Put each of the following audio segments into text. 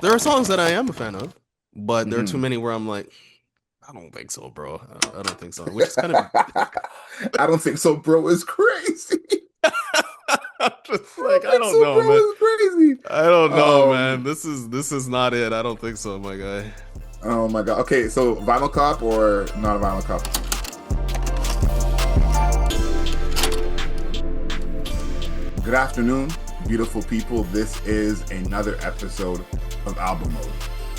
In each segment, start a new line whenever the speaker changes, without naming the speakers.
There are songs that I am a fan of, but there are too
Hmm
many where I'm like, I don't think so, bro. I don't think so. Which is kind of
I don't think so, bro. It's crazy.
I'm just
I
like,
don't
I
think
don't
so,
know,
bro.
man.
It's crazy.
I don't know, man.
Um,
This is not it. I don't think so, my guy.
oh my God. Okay, so vinyl cop or not a vinyl cop? Good afternoon, beautiful people. This is another episode of Album Mode.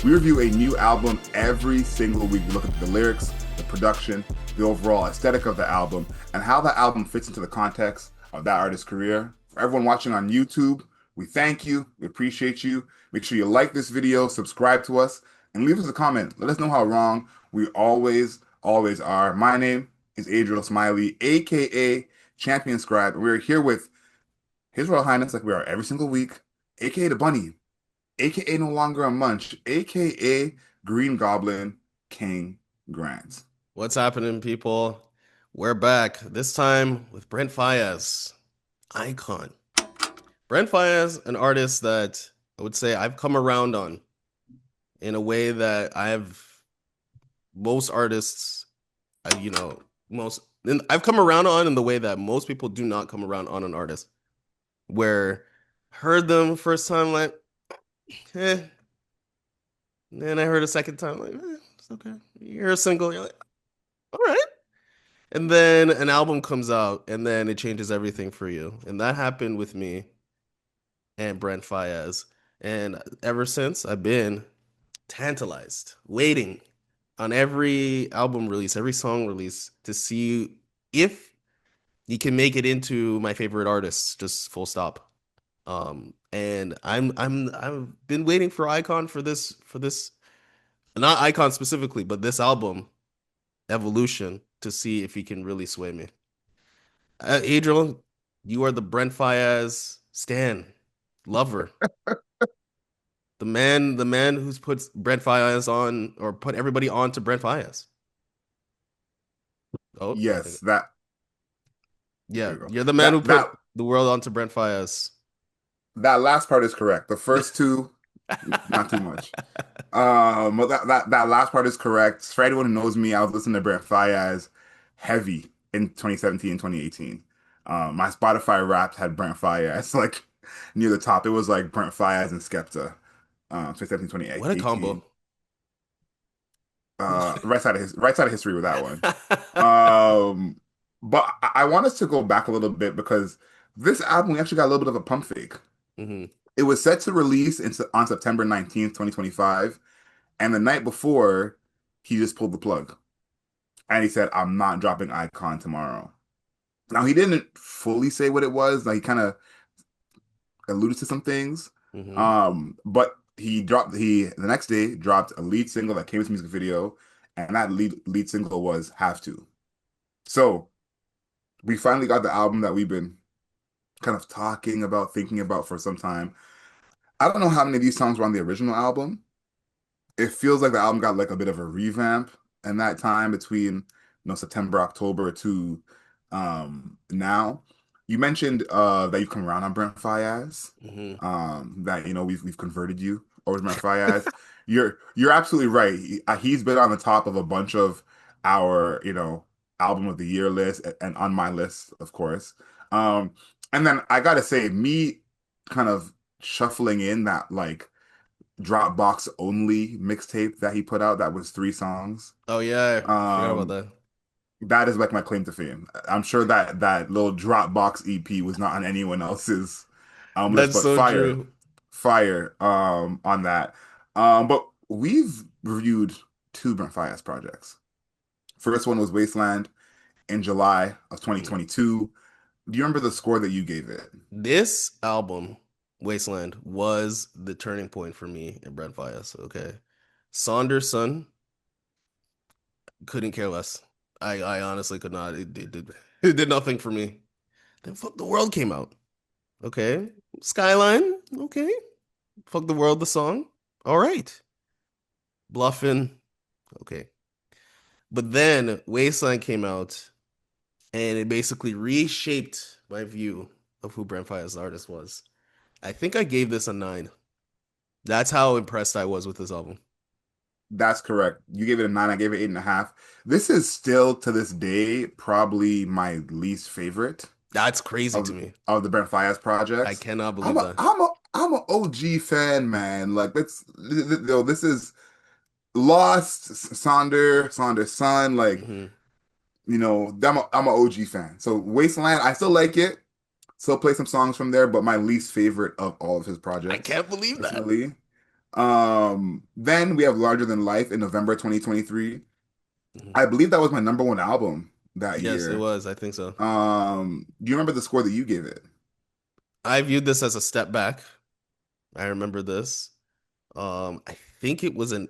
We review a new album every single week. We look at the lyrics, the production, the overall aesthetic of the album, and how that album fits into the context of that artist's career. For everyone watching on YouTube, we thank you. We appreciate you. Make sure you like this video, subscribe to us, and leave us a comment. Let us know how wrong we always are. My name is Adriel Smiley, aka Champion Scribe, and we're here with his Royal Highness, like we are every single week, aka the Bunny, aka No Longer a Munch, aka Green Goblin King Grant.
What's happening, people? We're back. This time with Brent Faiyaz, icon. Brent Faiyaz, an artist that I would say I've come around on in a way that I've most artists, I, you know, most and I've come around on in the way that most people do not come around on an artist. Where heard them first time like, eh, and I heard a second time like, it's okay. You hear a single, you're like, all right. And then an album comes out, and then it changes everything for you. And that happened with me and Brent Faiyaz. And ever since, I've been tantalized, waiting on every album release, every song release to see if he can make it into my favorite artists, just full stop. And I've been waiting for Icon for this, not Icon specifically, but this album, Evolution, to see if he can really sway me. Adriel, you are the Brent Faiyaz stan lover, the man who's put Brent Faiyaz on or put everybody on to Brent Faiyaz. Oh, I think
Yes, that
yeah,
there you go.
you're the man who
That
put
that
the world onto Brent Faiyaz.
that last part is correct. The first two, not too much. But that last part is correct. For anyone who knows me, I was listening to Brent Faiyaz heavy in 2017 and 2018. My Spotify Wrapped had Brent Faiyaz like near the top. It was like Brent Faiyaz and Skepta, 2017,
What a
2018.
combo.
Right side of history with that one. Um, but I want us to go back a little bit because this album we actually got a little bit of a pump fake.
hmm
It was set to release on September 19th, 2025. And the night before, he just pulled the plug. And he said, I'm not dropping Icon tomorrow. Now, he didn't fully say what it was. Like, he kind of alluded to some things.
hmm
But the next day dropped a lead single that came with the music video. And that lead single was Have To. So we finally got the album that we've been kind of talking about, thinking about for some time. I don't know how many of these songs were on the original album. It feels like the album got like a bit of a revamp in that time between September, October to now. You mentioned that you've come around on Brent Faiyaz.
hmm
That we've converted you over to Brent Faiyaz. You're absolutely right. He's been on the top of a bunch of our album of the year list and on my list, of course. Um, and then I gotta say, me kind of shuffling in that like Dropbox only mixtape that he put out that was 3 songs.
Oh yeah, I forgot about
Um,
that.
that is like my claim to fame. I'm sure that little Dropbox EP was not on anyone else's list,
That's
but
so
fire,
true.
fire on that. But we've reviewed 2 Brent Faiyaz projects. First one was Wasteland in July of
Mhm.
2022. Do you remember the score that you gave it?
This album, Wasteland, was the turning point for me and Brent Faiyaz. Okay, Saunderson couldn't care less. I honestly could not. It did nothing for me. Then Fuck the World came out. Okay. Skyline. Okay. Fuck the World, the song. All right. Bluffin. Okay. But then Wasteland came out and it basically reshaped my view of who Brent Faiyaz artist was. I think I gave this a 9. That's how impressed I was with this album.
That's correct. You gave it a nine. I gave it 8.5. This is still to this day probably my least favorite
That's crazy to
of
me.
of the Brent Faiyaz
I
projects.
cannot
I'm
believe
a
that.
I'm a I'm a OG fan, man. Like this is Lost, Saunder's Son. Like
Hmm.
I'm a OG fan. So Wasteland, I still like it. Still play some songs from there, but my least favorite of all of his
I
projects,
can't believe that.
personally. Then we have Larger Than Life in November 2023.
Mhm.
I believe that was my number one album that
Yes, it
year.
was. I think so.
Do you remember the score that you gave it?
I viewed this as a step back. I remember this. I think it was an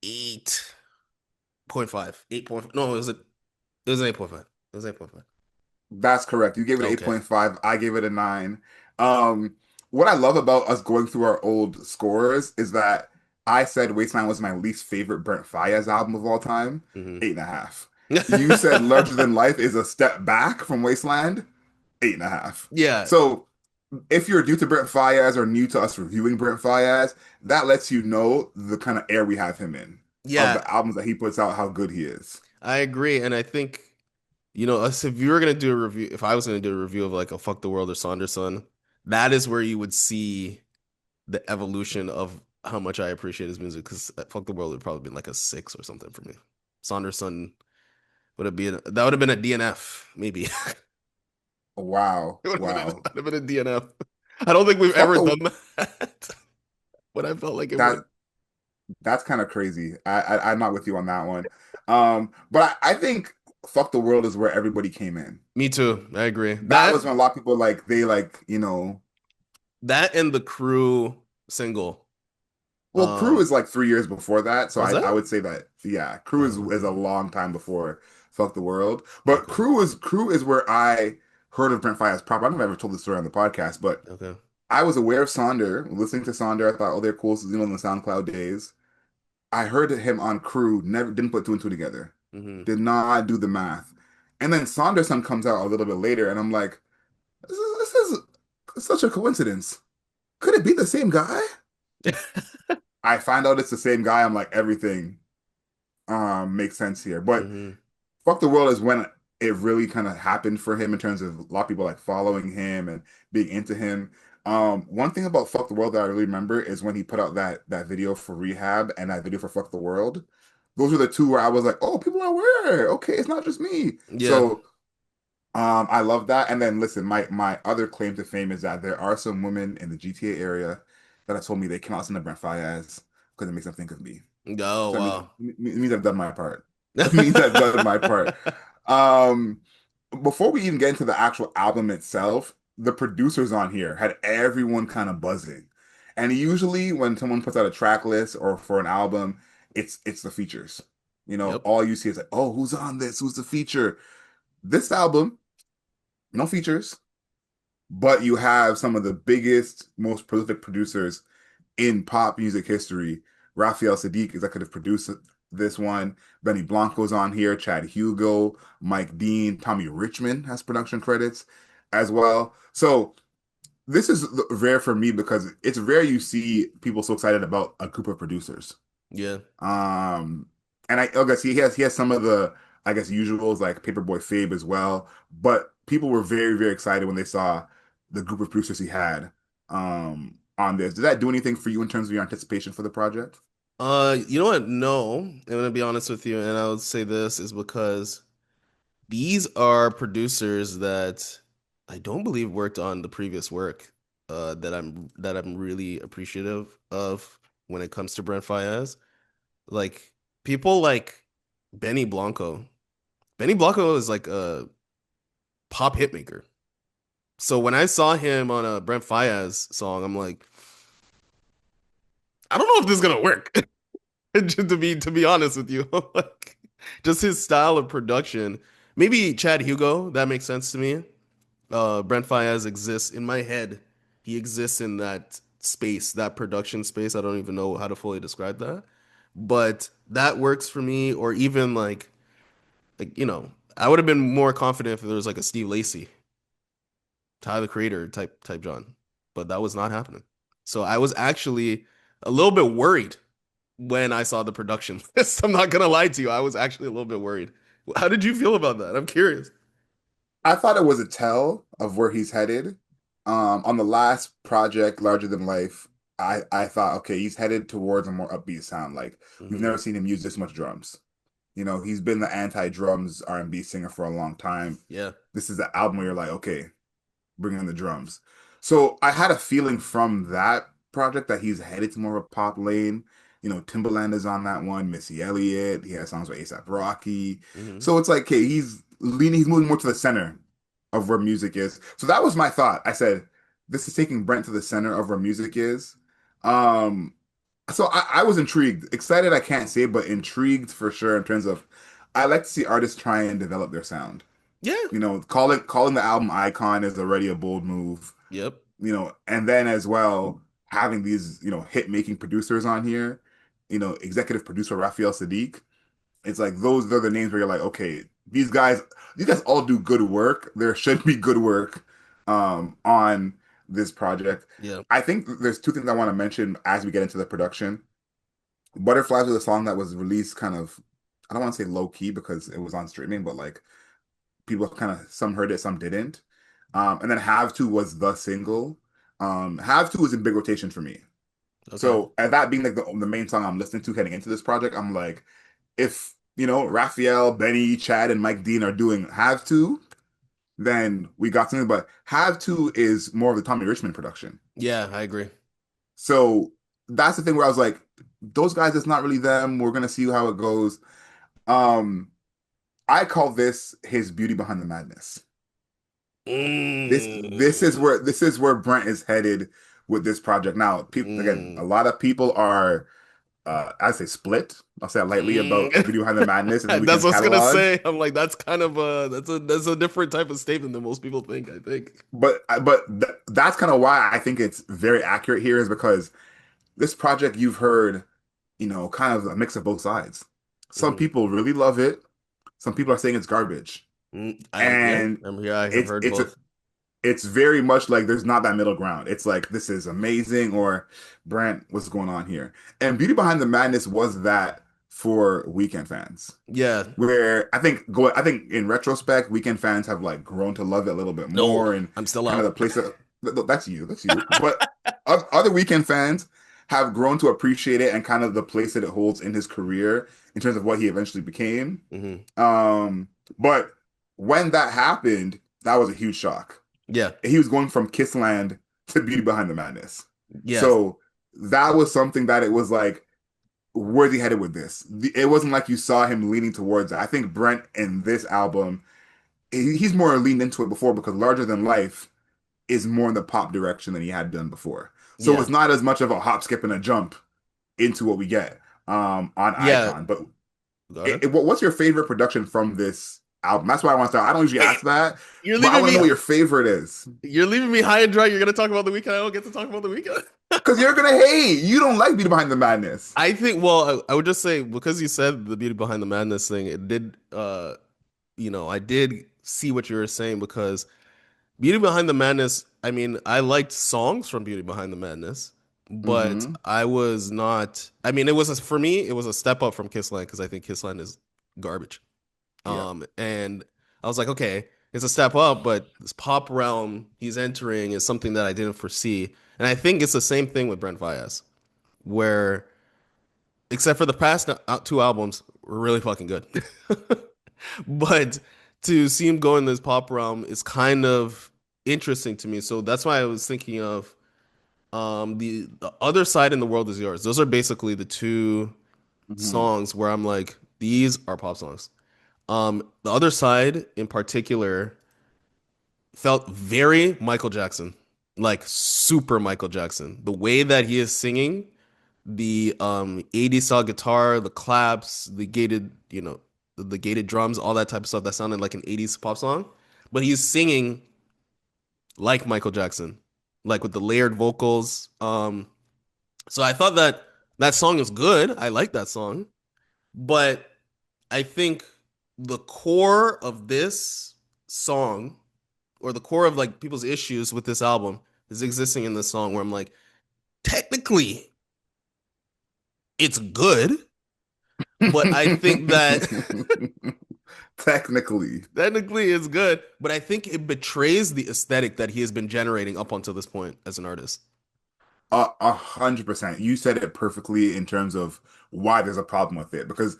8.5. 8 point. No, it was an 8.5. It was 8.5.
That's correct. You gave it an
Okay.
8.5. I gave it a 9. Um, what I love about us going through our old scores is that I said Wasteland was my least favorite Brent Faiyaz album of all time.
Hmm.
8.5. You said Larger Than Life is a step back from Wasteland. 8.5.
Yeah.
So if you're new to Brent Faiyaz or new to us reviewing Brent Faiyaz, that lets you know the kind of air we have him in of
Yeah,
the albums that he puts out, how good he is.
I agree. And I think, us if you were gonna do a review, if I was gonna do a review of like a Fuck the World or Saunderson, that is where you would see the evolution of how much I appreciate his music. Because Fuck the World would probably be like a 6 or something for me. Saunderson that would have been a DNF, maybe.
Wow,
It would have been
wow.
that'd have been a DNF. I don't think we've
Fuck
ever
the
done that, but I felt like it would.
that that's kind of crazy. I'm not with you on that one. But I think Fuck the World is where everybody came in.
Me too. I agree.
That
That
was when a lot of people like they like,
that and the Crew single.
well, Crew
Um,
is like 3 years before that. So
was
I
that?
would say that, yeah, Crew is a
Um,
long time before Fuck the World. But
okay.
Crew is where I heard of Brent Faiyaz proper. I don't know if I've ever told this story on the podcast, but
Okay.
I was aware of Sonder, listening to Sonder. I thought, oh, they're cool. So, in the SoundCloud days. I heard him on Crew, never didn't put two and two together.
Hmm.
Did not do the math. And then Saunderson comes out a little bit later, and I'm like, this is such a coincidence. Could it be the same guy? I find out it's the same guy. I'm like, everything makes sense here. But
Hmm.
Fuck the World is when it really kind of happened for him in terms of a lot of people like following him and being into him. One thing about Fuck the World that I really remember is when he put out that video for Rehab and that video for Fuck the World. Those are the two where I was like, oh, people are aware. Okay, it's not just me.
Yeah.
So I love that. And then listen, my other claim to fame is that there are some women in the GTA area that have told me they cannot listen to Brent Faiyaz because it makes them think of me.
Oh
So
wow.
it means I've done my part. It means I've done my part. Um, Before we even get into the actual album itself, the producers on here had everyone kind of buzzing. And usually when someone puts out a track list or for an album, it's the features.
Yep.
All you see is like, oh, who's on this? Who's the feature? This album, no features, but you have some of the biggest, most prolific producers in pop music history. Raphael Sadiq executive produced this one. Benny Blanco's on here. Chad Hugo, Mike Dean, Tommy Richmond has production credits as well. So this is rare for me because it's rare you see people so excited about a group of producers.
Yeah.
Um, and I guess he has some of the I guess usuals like Paperboy Fabe as well. But people were very very excited when they saw the group of producers he had on this. Did that do anything for you in terms of your anticipation for the project?
You know what? No, I'm gonna be honest with you, and I would say this is because these are producers that I don't believe worked on the previous work that I'm really appreciative of when it comes to Brent Faiyaz. Like people like Benny Blanco. Benny Blanco is like a pop hit maker. So when I saw him on a Brent Faiyaz song, I'm like, I don't know if this is gonna work. Just to be honest with you, like just his style of production. Maybe Chad Hugo, that makes sense to me. Brent Faiyaz exists in my head. He exists in that space, that production space. I don't even know how to fully describe that, but that works for me. Or even I would have been more confident if there was like a Steve Lacy, Tyler the Creator type John, but that was not happening. So I was actually a little bit worried when I saw the production list. I'm not gonna lie to you. I was actually a little bit worried. How did you feel about that? I'm curious.
I thought it was a tell of where he's headed. On the last project, Larger Than Life, I thought, okay, he's headed towards a more upbeat sound. Like we've
Hmm.
never seen him use this much drums. You know, he's been the anti-drums R&B singer for a long time.
Yeah.
This is the album where you're like, okay, bring in the drums. So I had a feeling from that project that he's headed to more of a pop lane. You know, Timbaland is on that one, Missy Elliott. He has songs with ASAP Rocky.
Hmm.
So it's like, okay, he's moving more to the center of where music is. So that was my thought. I said, this is taking Brent to the center of where music is. Um, so I was intrigued, excited. I can't say, but intrigued for sure in terms of I like to see artists try and develop their sound.
Yeah.
You know, calling the album Icon is already a bold move.
Yep.
You know, and then as well having these hit making producers on here. You know, executive producer Raphael Sadiq. It's like those are the names where you're like, okay, these guys all do good work. There should be good work on this project.
Yeah.
I think there's two things I want to mention as we get into the production. Butterflies was a song that was released kind of, I don't want to say low key because it was on streaming, but like people kind of some heard it, some didn't. And then Have To was the single. Have To was in big rotation for me.
Okay.
So and that being like the main song I'm listening to heading into this project, I'm like, if Raphael, Benny, Chad, and Mike Dean are doing Have To, then we got something. But Have To is more of the Tommy Richmond production.
Yeah, I agree.
So that's the thing where I was like, those guys, it's not really them. We're gonna see how it goes. Um, I call this his beauty behind the madness.
Mm.
This is where Brent is headed with this project. Now, people again, a
Mm.
lot of people are I say split. I'll say it lightly about
Mm.
Beauty Behind the Madness and the
That's
Weeknd's
what I was gonna
catalog.
say. I'm like, that's kind of that's a different type of statement than most people think, I think.
That's kind of why I think it's very accurate here is because this project you've heard, kind of a mix of both sides. Some
Hmm.
people really love it. Some people are saying it's garbage.
Yeah,
And
I'm here. I have
it's
heard
it's a,
both.
it's very much like there's not that middle ground. It's like this is amazing or Brent, what's going on here? And Beauty Behind the Madness was that for Weekend fans.
Yeah.
Where I think in retrospect, Weekend fans have like grown to love it a little bit
No,
more and
I'm still
kind of
out.
the place that that's you. But other Weekend fans have grown to appreciate it and kind of the place that it holds in his career in terms of what he eventually became.
Hmm.
Um, but when that happened, that was a huge shock.
Yeah.
He was going from Kissland to Beauty Behind the Madness.
Yeah.
So that was something that it was like, where's he headed with this? It wasn't like you saw him leaning towards it. I think Brent in this album, he's more leaned into it before because Larger Than Life is more in the pop direction than he had done before. So
Yeah.
it's not as much of a hop, skip, and a jump into what we get on
Yeah.
Icon. But
Go ahead.
what's your favorite production from this album? That's why I want to start. I don't usually
Wait,
ask that,
you're
but I
leaving
want to
me
know what your favorite is.
you're leaving me high and dry. You're gonna talk about the weekend. I don't get to talk about the weekend.
Because you're gonna hate. You don't like Beauty Behind the Madness.
I think, well, I would just say because you said the beauty behind the madness thing, it did I did see what you were saying because Beauty Behind the Madness, I mean, I liked songs from Beauty Behind the Madness, but
Mm-hmm.
I was not, I mean, it was for me, it was a step up from Kissland because I think Kissland is garbage.
Yeah.
And I was like, okay, it's a step up, but this pop realm he's entering is something that I didn't foresee. And I think it's the same thing with Brent Faiyaz, where except for the past two albums, were really fucking good. But to see him go in this pop realm is kind of interesting to me. So that's why I was thinking of the other side in the world is yours. Those are basically the two
Mm-hmm.
songs where I'm like, these are pop songs. The other side in particular felt very Michael Jackson, like super Michael Jackson. The way that he is singing, the 80s style guitar, the claps, the gated, the gated drums, all that type of stuff that sounded like an 80s pop song. But he's singing like Michael Jackson, like with the layered vocals. So I thought that that song is good. I like that song, but I think the core of this song or the core of like people's issues with this album is existing in this song where I'm like, technically it's good, but I think that
Technically.
technically it's good, but I think it betrays the aesthetic that he has been generating up until this point as an artist.
100%. You said it perfectly in terms of why there's a problem with it. Because,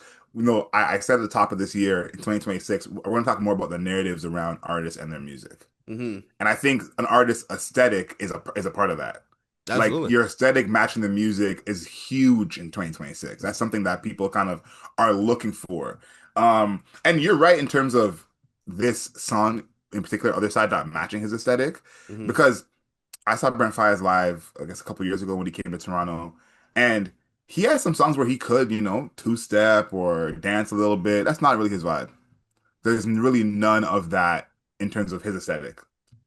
I said at the top of this year, in 2026, we're going to talk more about the narratives around artists and their music.
Hmm.
And I think an artist's aesthetic is a part of that. Like
Absolutely.
your aesthetic matching the music is huge in 2026. That's something that people kind of are looking for. And you're right in terms of this song in particular, Other Side not matching his aesthetic,
Hmm.
because I saw Brent Faiyaz live, I guess a couple years ago when he came to Toronto, and he has some songs where he could, two step or dance a little bit. That's not really his vibe. There's really none of that in terms of his aesthetic.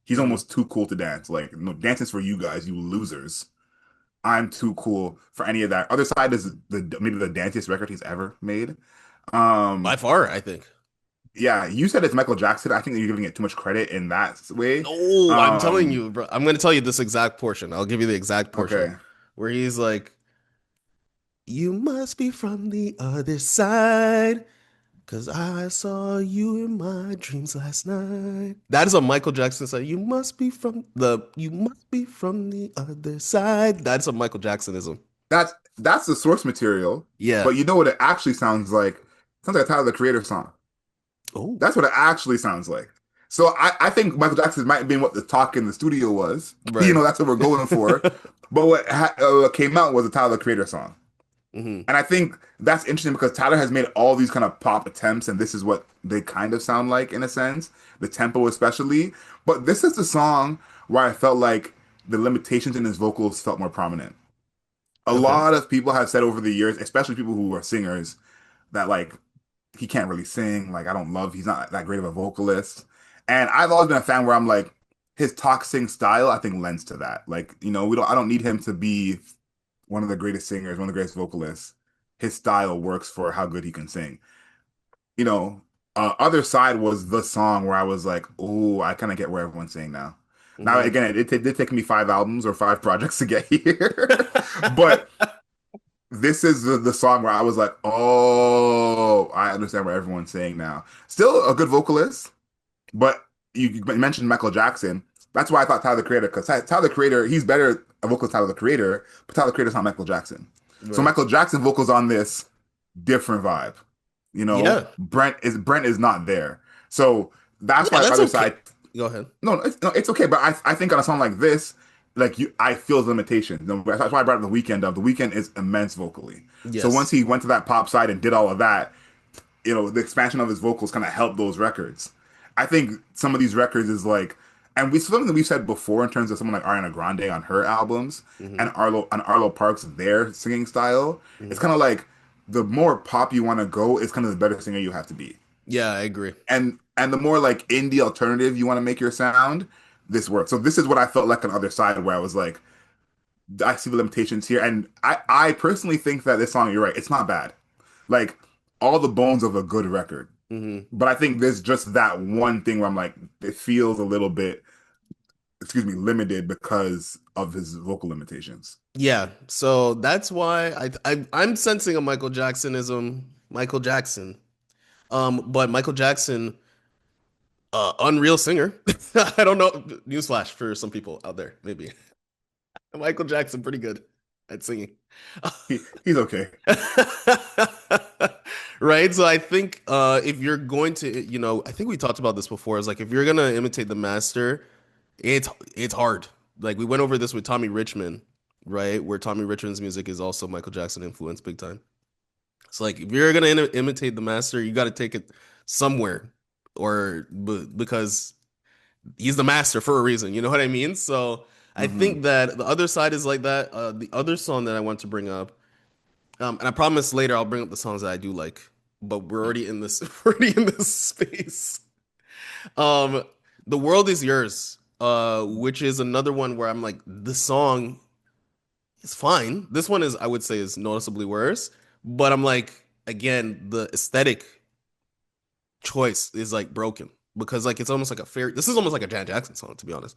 He's
Hmm.
almost too cool to dance. Like, no, dance is for you guys, you losers. I'm too cool for any of that. Other Side is maybe the danciest record he's ever made.
By
Um,
far, I think.
yeah, you said it's Michael Jackson. I think that you're giving it too much credit in that way.
No, I'm telling
Um,
you, bro. I'm going to tell you this exact portion. I'll give you the exact portion
okay.
where he's like, "You must be from the other side, 'cause I saw you in my dreams last night." That is a Michael Jackson side. You must be from the other side. That's a Michael Jacksonism.
That's the source material,
Yeah.
but you know what it actually sounds like? It sounds like a Tyler the Creator song.
Oh,
That's what it actually sounds like. So I think Michael Jackson might have been what the talk in the studio was.
right.
That's what we're going for. But what came out was a Tyler the Creator song.
Hmm.
And I think that's interesting because Tyler has made all these kind of pop attempts, and this is what they kind of sound like in a sense, the tempo especially. But this is the song where I felt like the limitations in his vocals felt more prominent. A
Okay.
lot of people have said over the years, especially people who are singers, that like he can't really sing. Like he's not that great of a vocalist. And I've always been a fan where I'm like, his talk sing style, I think lends to that. Like, I don't need him to be one of the greatest singers, one of the greatest vocalists. His style works for how good he can sing. You know, Other Side was the song where I was like, oh, I kind of get where everyone's saying now. Now,
Hmm.
again, it did take me 5 albums or 5 projects to get here, but this is the song where I was like, oh, I understand what everyone's saying now. Still a good vocalist, but you mentioned Michael Jackson. That's why I thought Tyler the Creator, because Tyler the Creator, he's better a vocalist Tyler the Creator, but Tyler the Creator's not Michael Jackson. So
Right.
Michael Jackson vocals on this different vibe.
Yeah.
Brent is not there. So that's
Yeah,
why
that's
Other
okay.
Side,
Go ahead.
no, it's okay. But I think on a song like this, like I feel his limitations. That's why I brought up the Weekend. The Weekend is immense vocally. So once
Yes.
he went to that pop side and did all of that, the expansion of his vocals kind of helped those records. I think some of these records is like, and something that we've said before in terms of someone like Ariana Grande on her albums
Hmm.
and Arlo Parks their singing style.
Hmm.
It's kind of like the more pop you want to go, it's kind of the better singer you have to be.
Yeah, I agree.
And the more like indie alternative you want to make your sound, this works. So this is what I felt like on the other side where I was like, I see the limitations here, and I personally think that this song, you're right, it's not bad. Like all the bones of a good record.
Hmm.
But I think there's just that one thing where I'm like, it feels a little bit, excuse me, limited because of his vocal limitations.
Yeah, so that's why I'm sensing a Michael Jacksonism, Michael Jackson. But Michael Jackson, unreal singer. I don't know. Newsflash for some people out there, maybe. Michael Jackson, pretty good at singing.
He's okay.
Right? So I think if you're going to, I think we talked about this before. Is like if you're gonna imitate the master, it's it's hard. Like we went over this with Tommy Richmond, right? Where Tommy Richmond's music is also Michael Jackson influenced big time. It's like if you're gonna imitate the master, you got to take it somewhere, or because he's the master for a reason. You know what I mean? So I
Hmm.
think that the other side is like that. The other song that I want to bring up, and I promise later I'll bring up the songs that I do like, but we're already in this we're already in this space. Um, The World Is Yours, which is another one where I'm like, the song is fine. This one is, I would say, is noticeably worse. But I'm like, again, the aesthetic choice is like broken because like it's almost like a fairy. This is almost like a Janet Jackson song, to be honest.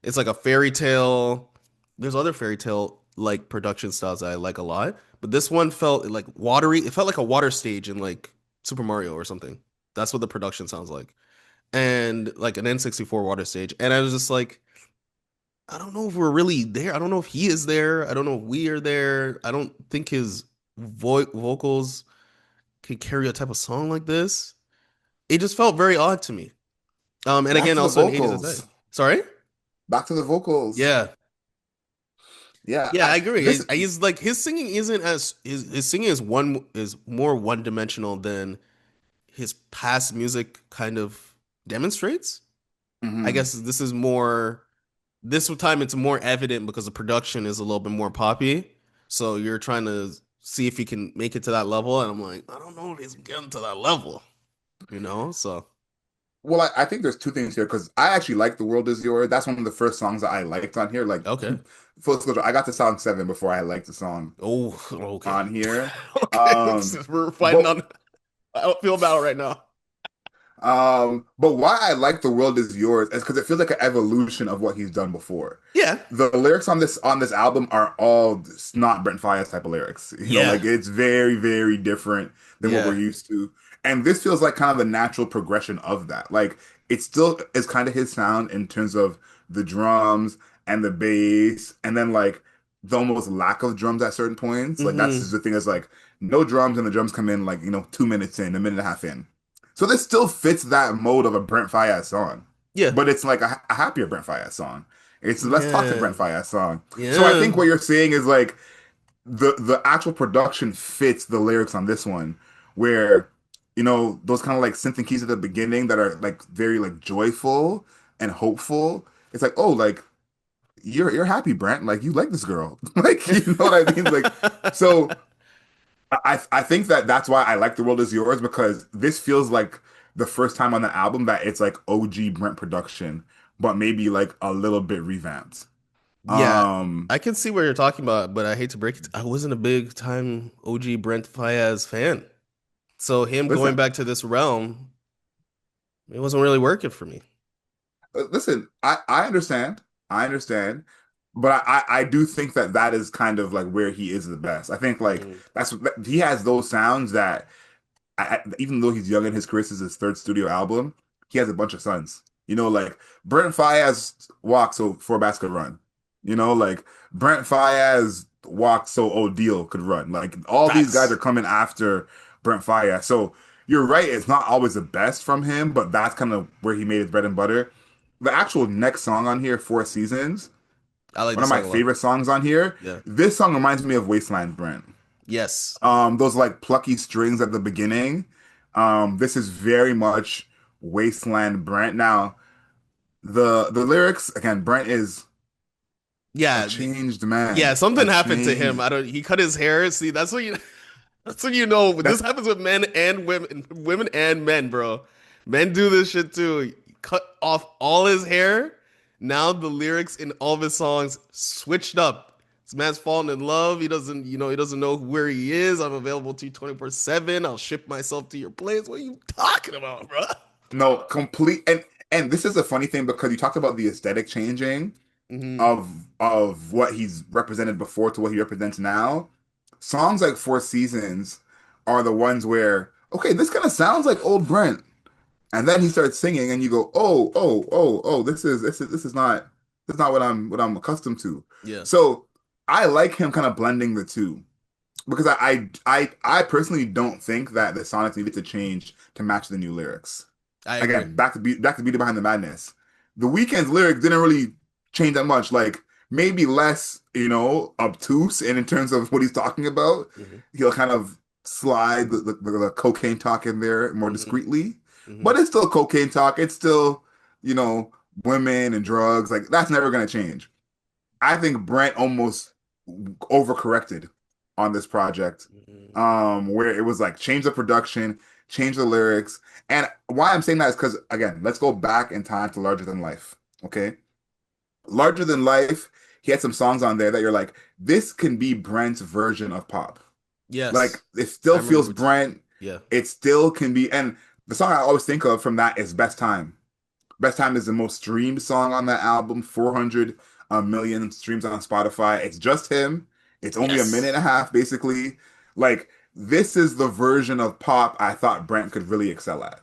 It's like a fairy tale. There's other fairy tale. like production styles that I like a lot, but this one felt like watery. It felt like a water stage in like Super Mario or something. That's what the production sounds like. And like an N64 water stage. And I was just like, I don't know if we're really there. I don't know if he is there. I don't know if we are there. I don't think his vocals can carry a type of song like this. It just felt very odd to me. And
Back
again,
to the
also in 80s aesthetic.
vocals.
Sorry?
Back to the vocals.
Yeah.
Yeah,
Yeah, I agree.
this
He's like his singing isn't as his singing is more one dimensional than his past music kind of demonstrates. I
mhm.
guess this is more this time it's more evident because the production is a little bit more poppy. So you're trying to see if he can make it to that level, and I'm like, I don't know if he's getting to that level, you know? So
Well, I think there's two things here because I actually like "The World Is Yours." That's one of the first songs that I liked on here. Like,
okay.
full disclosure, I got to song 7 before I liked the song
Oh, okay.
on here.
Okay.
Um,
We're fighting
but
on I don't feel about it right now.
but why I like "The World Is Yours" is because it feels like an evolution of what he's done before.
Yeah.
The lyrics on this album are all not Brent Faiyaz type of lyrics. You know,
Yeah.
like it's very, very different than what we're
Yeah.
used to. And this feels like kind of the natural progression of that. Like it still is kind of his sound in terms of the drums and the bass, and then like the almost lack of drums at certain points. Like that's just
Hmm.
the thing is like no drums and the drums come in like, 2 minutes in, a minute and a half in. So this still fits that mode of a Brent Faiyaz song.
Yeah.
But it's like a happier Brent Faiyaz song. It's a less toxic
Yeah.
Brent Faiyaz song. So I think
Yeah.
what you're saying is like the actual production fits the lyrics on this one, where those kind of like synth and keys at the beginning that are like very like joyful and hopeful. It's like, oh, like you're happy, Brent. Like you like this girl. Like you know what I mean? Like so I think that that's why I like The World Is Yours because this feels like the first time on the album that it's like OG Brent production, but maybe like a little bit revamped.
Yeah.
Um,
I can see what you're talking about, but I hate to break it. I wasn't a big time OG Brent Faiyaz fan. So him going
listen,
back to this realm, it wasn't really working for me.
listen. I understand, I understand, but I do think that that is kind of like where he is the best. I think like
Mm.
he has those sounds that even though he's young in his career, this is his third studio album. He has a bunch of sons. Like Brent Faiyaz walked so Four Bats could run. Like Brent Faiyaz walked so O'Deal could run. Like all these guys are
Facts.
coming after Brent Faiyaz. So you're right, it's not always the best from him, but that's kind of where he made his bread and butter. The actual next song on here, Four Seasons,
I like
one
this
of my
song a lot.
favorite songs on here.
Yeah.
This song reminds me of Wasteland Brent.
Yes.
Those like plucky strings at the beginning. This is very much Wasteland Brent. Now, the lyrics, again, Brent is a
Yeah.
changed
Yeah,
man. A
something happened to him.
changed.
I don't he cut his hair. See, that's when you know this
That's
happens with men and women, women and men, bro. Men do this shit too. Cut off all his hair. Now the lyrics in all of his songs switched up. This man's falling in love. He doesn't know where he is. I'm available to you 24/7. I'll ship myself to your place. What are you talking about, bro?
no complete and this is a funny thing because you talked about the aesthetic changing
Hmm.
of what he's represented before to what he represents now. Songs like Four Seasons are the ones where, okay, this kind of sounds like old Brent. And then he starts singing, and you go, "Oh, oh, oh, oh! This is not what I'm accustomed to."
Yeah,
So I like him kind of blending the two because I personally don't think that the sonics needed to change to match the new lyrics.
I agree.
Again, back to Beauty Behind the Madness. The Weeknd's lyrics didn't really change that much. Like maybe less, obtuse, and in terms of what he's talking about,
Hmm.
he'll kind of slide the cocaine talk in there more
Hmm.
discreetly.
Hmm.
But it's still cocaine talk. It's still, you know, women and drugs. Like that's never gonna change. I think Brent almost overcorrected on this project,
Hmm.
where it was like change the production, change the lyrics. And why I'm saying that is because again, let's go back in time to Larger Than Life. Okay, Larger Than Life, he had some songs on there that you're like, this can be Brent's version of pop. Like
Yes,
it
I
still feels
remember.
Brent.
Yeah.
It still can be, and the song I always think of from that is Best Time. Best Time is the most streamed song on that album, 400 a million streams on Spotify. It's just him. It's only a minute
Yes.
and a half, basically. Like, this is the version of pop I thought Brent could really excel at.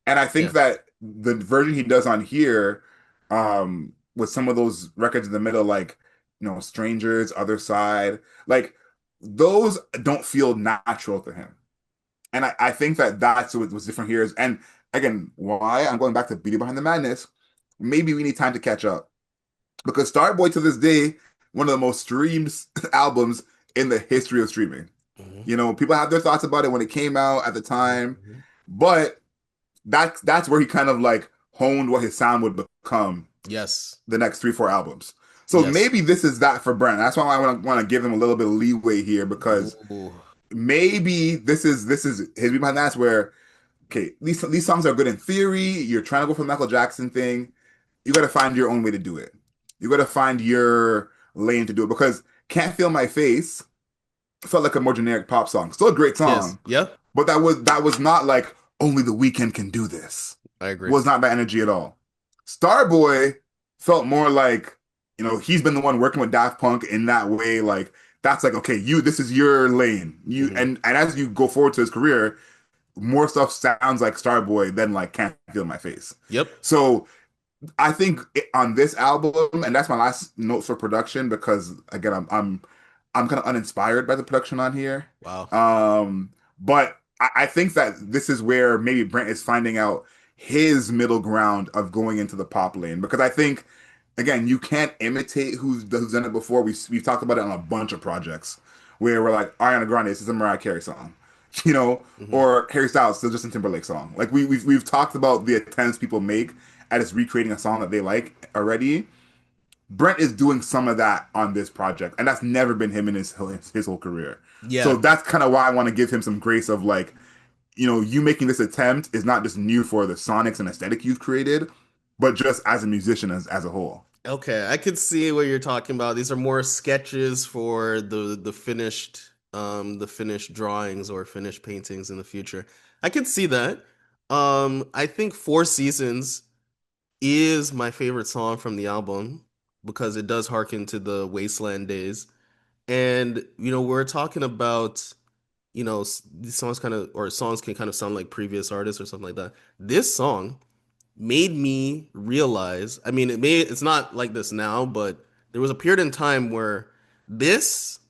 And I think
Yeah.
that the version he does on here, with some of those records in the middle, like, Strangers, Other Side, like, those don't feel natural to him. And I think that that's what was different here. And again, why I'm going back to Beauty Behind the Madness, maybe we need time to catch up. Because Starboy to this day, one of the most streamed albums in the history of streaming.
Hmm.
People have their thoughts about it when it came out at the time,
Hmm.
but that's where he kind of like honed what his sound would become
Yes.
the next 3, 4 albums. So
Yes.
maybe this is that for Brent. That's why I want to give him a little bit of leeway here, because
Ooh.
maybe this is his behind that's where, okay, these songs are good in theory. You're trying to go for the Michael Jackson thing. You got to find your own way to do it. You got to find your lane to do it, because Can't Feel My Face felt like a more generic pop song. Still a great
Yes.
song,
Yeah.
but that was not like only The Weeknd can do this.
I agree.
Was not that energy at all. Starboy felt more like, he's been the one working with Daft Punk in that way. Like, that's like, okay, this is your lane. You
Hmm.
and as you go forward to his career, more stuff sounds like Starboy than like Can't Feel My Face.
Yep.
So I think on this album, and that's my last note for production, because again, I'm kind of uninspired by the production on here.
Wow.
But I think that this is where maybe Brent is finding out his middle ground of going into the pop lane, because I think, again, you can't imitate who's done it before. We've talked about it on a bunch of projects where we're like, Ariana Grande, this is a Mariah Carey song, you know,
Hmm.
or Harry Styles, still Justin Timberlake song. Like, we've talked about the attempts people make at just recreating a song that they like already. Brent is doing some of that on this project, and that's never been him in his whole career. So
Yeah.
that's kind of why I want to give him some grace of like, you making this attempt is not just new for the sonics and aesthetic you've created, but just as a musician as a whole.
Okay, I could see what you're talking about. These are more sketches for the finished drawings or finished paintings in the future. I could see that. I think Four Seasons is my favorite song from the album because it does harken to the Wasteland days. And we're talking about, these songs kind of or songs can kind of sound like previous artists or something like that. This song made me realize, I mean, it's not like this now, but there was a period in time where this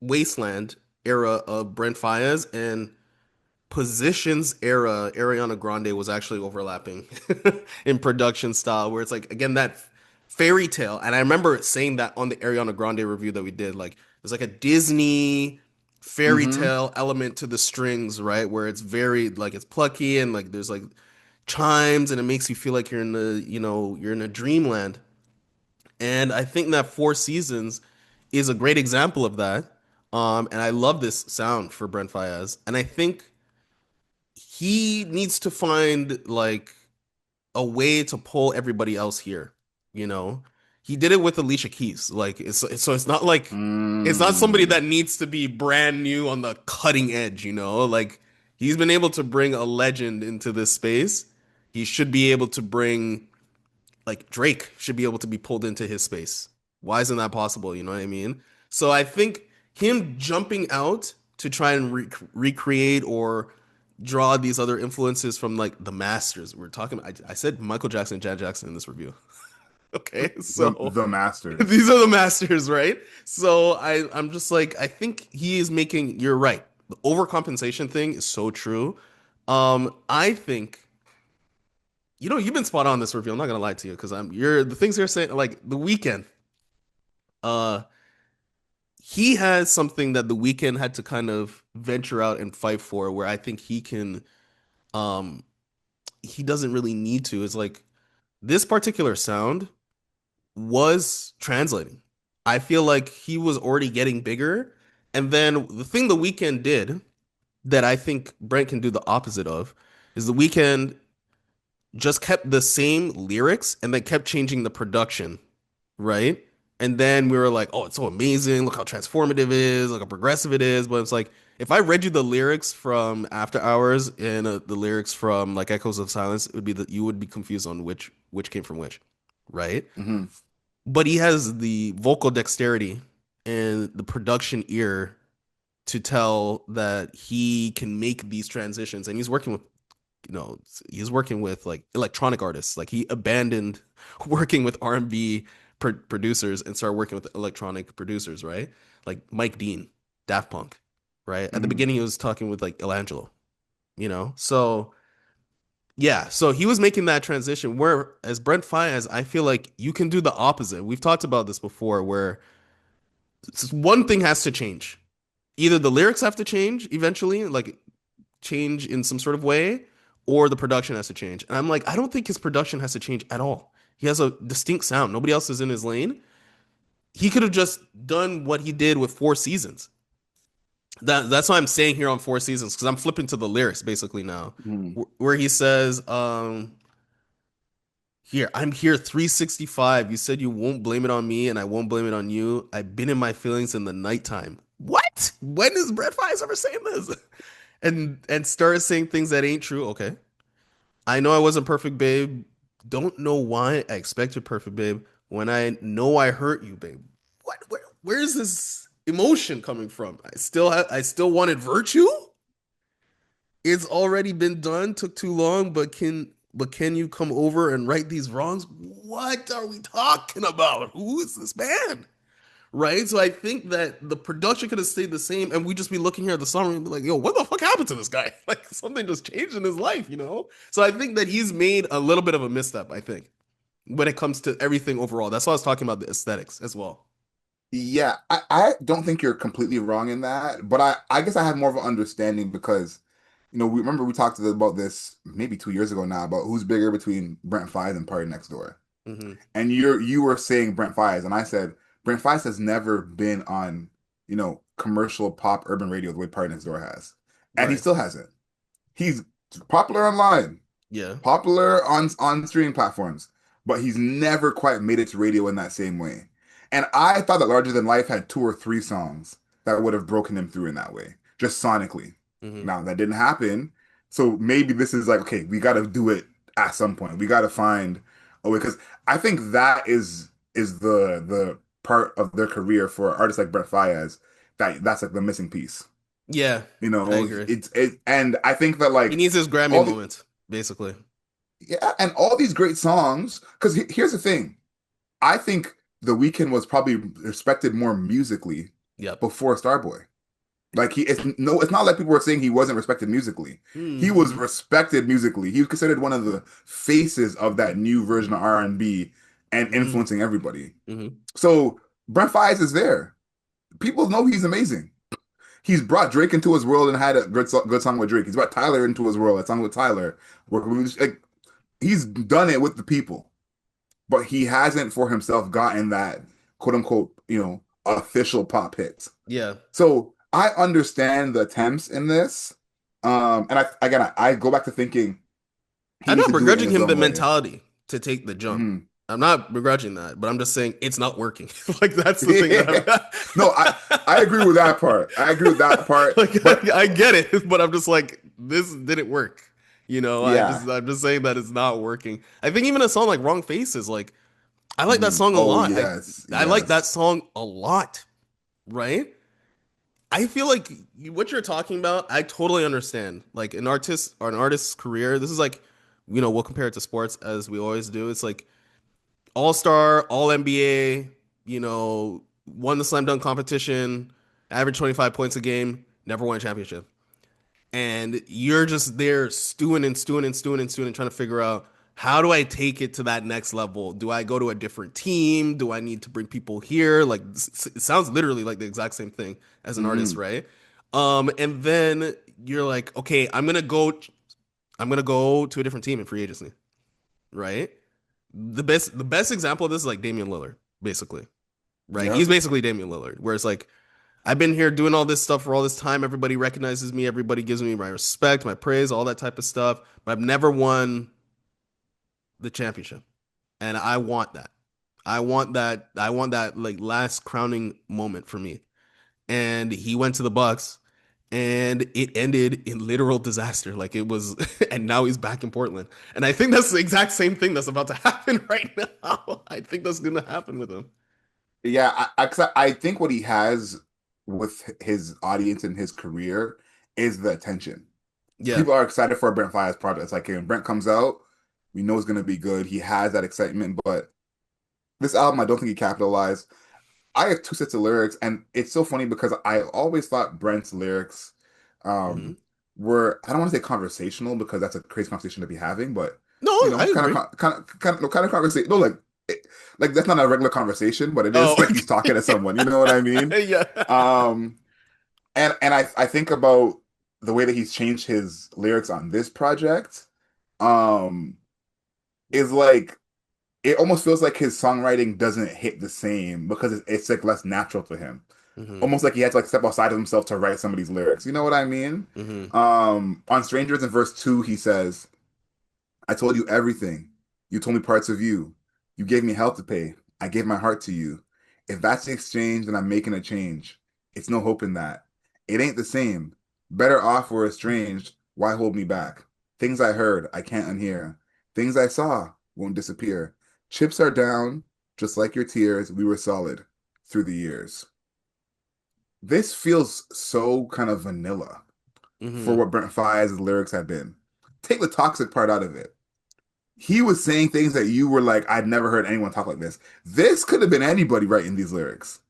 Wasteland era of Brent Faiyaz and Positions era Ariana Grande was actually overlapping in production style, where it's like, again, that fairy tale. And I remember saying that on the Ariana Grande review that we did, like there's like a Disney fairy
Mm-hmm.
tale element to the strings, right? Where it's very like it's plucky and like there's like chimes and it makes you feel like you're in you're in a dreamland. And I think that Four Seasons is a great example of that. And I love this sound for Brent Faiyaz. And I think he needs to find like a way to pull everybody else here, you know? He did it with Alicia Keys. Like so it's not like it's not somebody
Mm.
that needs to be brand new on the cutting edge, you know? Like he's been able to bring a legend into this space. He should be able to bring like Drake should be able to be pulled into his space. Why isn't that possible? You know what I mean? So I think him jumping out to try and recreate or draw these other influences from like the masters. We're talking. I said Michael Jackson, Janet Jackson in this review. Okay,
the
so
the masters.
these are the masters, right? So I'm just like I think he is making. You're right. The overcompensation thing is so true. I think you've been spot on this review. I'm not gonna lie to you because you're the things you're saying like the weekend. Uh, he has something that the weekend had to kind of venture out and fight for, where I think he can. Um, he doesn't really need to. It's like this particular sound was translating. I feel like he was already getting bigger, and then the thing the weekend did that I think Brent can do the opposite of is the weekend just kept the same lyrics and then kept changing the production, right? And then we were like, oh, it's so amazing. Look how transformative it is. Look how progressive it is. But it's like, if I read you the lyrics from After Hours and the lyrics from like Echoes of Silence, it would be that you would be confused on which came from which, right?
Mm-hmm.
but he has the vocal dexterity and the production ear to tell that he can make these transitions. And he's working with, you know, he's working with like electronic artists. Like he abandoned working with R&B producers and started working with electronic producers, right? Like Mike Dean, Daft Punk, right? At the
Hmm.
beginning, he was talking with like Elangelo, you know? So yeah, so he was making that transition. Where as Brent Faiyaz, I feel like you can do the opposite. We've talked about this before, where one thing has to change. Either the lyrics have to change eventually, like change in some sort of way, or the production has to change. And I'm like, I don't think his production has to change at all. He has a distinct sound. Nobody else is in his lane. He could have just done what he did with Four Seasons. That's why I'm saying here on Four Seasons, because I'm flipping to the lyrics basically now,
Hmm.
where he says, here, I'm here 365. You said you won't blame it on me, and I won't blame it on you. I've been in my feelings in the nighttime. What? When is Brett Fires ever saying this? And started saying things that ain't true. Okay. I know I wasn't perfect, babe. Don't know why I expected perfect, babe. When I know I hurt you, babe. What? Where is this emotion coming from? I still wanted virtue. It's already been done. Took too long, but can you come over and right these wrongs? What are we talking about? Who is this man? Right? So I think that the production could have stayed the same, and we just be looking here at the song and be like, "Yo, what the fuck happened to this guy? Like something just changed in his life, you know?" So I think that he's made a little bit of a misstep. I think when it comes to everything overall. That's why I was talking about the aesthetics as well.
Yeah, I don't think you're completely wrong in that, but I guess I had more of an understanding because, we remember we talked about this maybe 2 years ago now about who's bigger between Brent Faiyaz and Party Next Door.
Hmm.
And you were saying Brent Faiyaz, and I said Brent Faiyaz has never been on, commercial pop urban radio the way Party Next Door has. And he
Right.
still hasn't. He's popular online,
Yeah.
popular on streaming platforms, but he's never quite made it to radio in that same way. And I thought that Larger Than Life had two or three songs that would have broken him through in that way, just sonically.
Hmm.
Now that didn't happen, so maybe this is like, okay, we got to do it at some point. We got to find a way because I think that is the part of their career for artists like Brett Faiyaz that's like the missing piece.
Yeah. I agree.
And I think that
He
like
needs his Grammy
all the
moment, basically.
yeah, and all these great songs. Because here's the thing, I think The Weeknd was probably respected more musically
Yep.
before Starboy. Like it's not like people were saying he wasn't respected musically. He was
Hmm.
respected musically. He was considered one of the faces of that new version of R&B and
Hmm.
influencing everybody.
Hmm.
So Brent Faiyaz is there. People know he's amazing. He's brought Drake into his world and had a good song with Drake. He's brought Tyler into his world, a song with Tyler. Like he's done it with the people, but he hasn't for himself gotten that quote unquote, official pop hits.
Yeah.
So I understand the attempts in this. And I go back to thinking he
I'm
needs
not
to do it in
begrudging
his
him the
own way.
mentality to take the jump.
Mhm.
I'm not begrudging that, but I'm just saying it's not working. Like that's the thing that
No, I agree with that part. I agree with that part.
like
But
I get it, but I'm just like this didn't work. You know,
yeah.
I'm just saying that it's not working. I think even a song like Wrong Faces, like I like that
Mhm.
song a
Oh
lot.
yes,
I like that
yes.
song a lot, right? I feel like what you're talking about, I totally understand. Like an artist or an artist's career, this is like, we'll compare it to sports as we always do. It's like all-star, all NBA, won the slam dunk competition, average 25 points a game, never won a championship. And you're just there stewing and stewing and stewing and stewing and trying to figure out how do I take it to that next level? Do I go to a different team? Do I need to bring people here? Like it sounds literally like the exact same thing as an artist,
Mhm.
right? And then you're like, okay, I'm gonna go to a different team in free agency, right? The best example of this is like Damian Lillard, basically, right? He's
Yep.
basically Damian Lillard, where it's like I've been here doing all this stuff for all this time. Everybody recognizes me. Everybody gives me my respect, my praise, all that type of stuff. But I've never won the championship, and I want that. I want that. I want that like last crowning moment for me. And he went to the Bucks, and it ended in literal disaster. Like it was, and now he's back in Portland. And I think that's the exact same thing that's about to happen right now. I think that's gonna happen with him.
Yeah, 'cause I think what he has with his audience and his career is the attention.
Yeah.
People are excited for a Brent Faiyaz project. It's like when Brent comes out, we know it's going to be good. He has that excitement, but this album, I don't think he capitalized. I have two sets of lyrics, and it's so funny because I always thought Brent's lyrics
Hmm.
um, were, I don't want to say conversational because that's a crazy conversation to be having, but
No, I agree.
kind of conversation. No, like like that's not a regular conversation, but it
Oh,
is like he's talking to someone. You know what I mean?
yeah.
Um, and I think about the way that he's changed his lyrics on this project. Um, is like it almost feels like his songwriting doesn't hit the same because it's like less natural to him.
Hmm.
Almost like he had to like step outside of himself to write some of these lyrics. You know what I mean?
Hmm.
On Strangers in verse 2, he says, I told you everything. You told me parts of you. You gave me hell to pay. I gave my heart to you. If that's the exchange, then I'm making a change. It's no hope in that. It ain't the same. Better off we're estranged. Why hold me back? Things I heard, I can't unhear. Things I saw won't disappear. Chips are down, just like your tears. We were solid through the years. This feels so kind of vanilla for
Hmm.
what Brent Faiyaz's lyrics have been. Take the toxic part out of it. He was saying things that you were like, I'd never heard anyone talk like this. This could have been anybody writing these lyrics.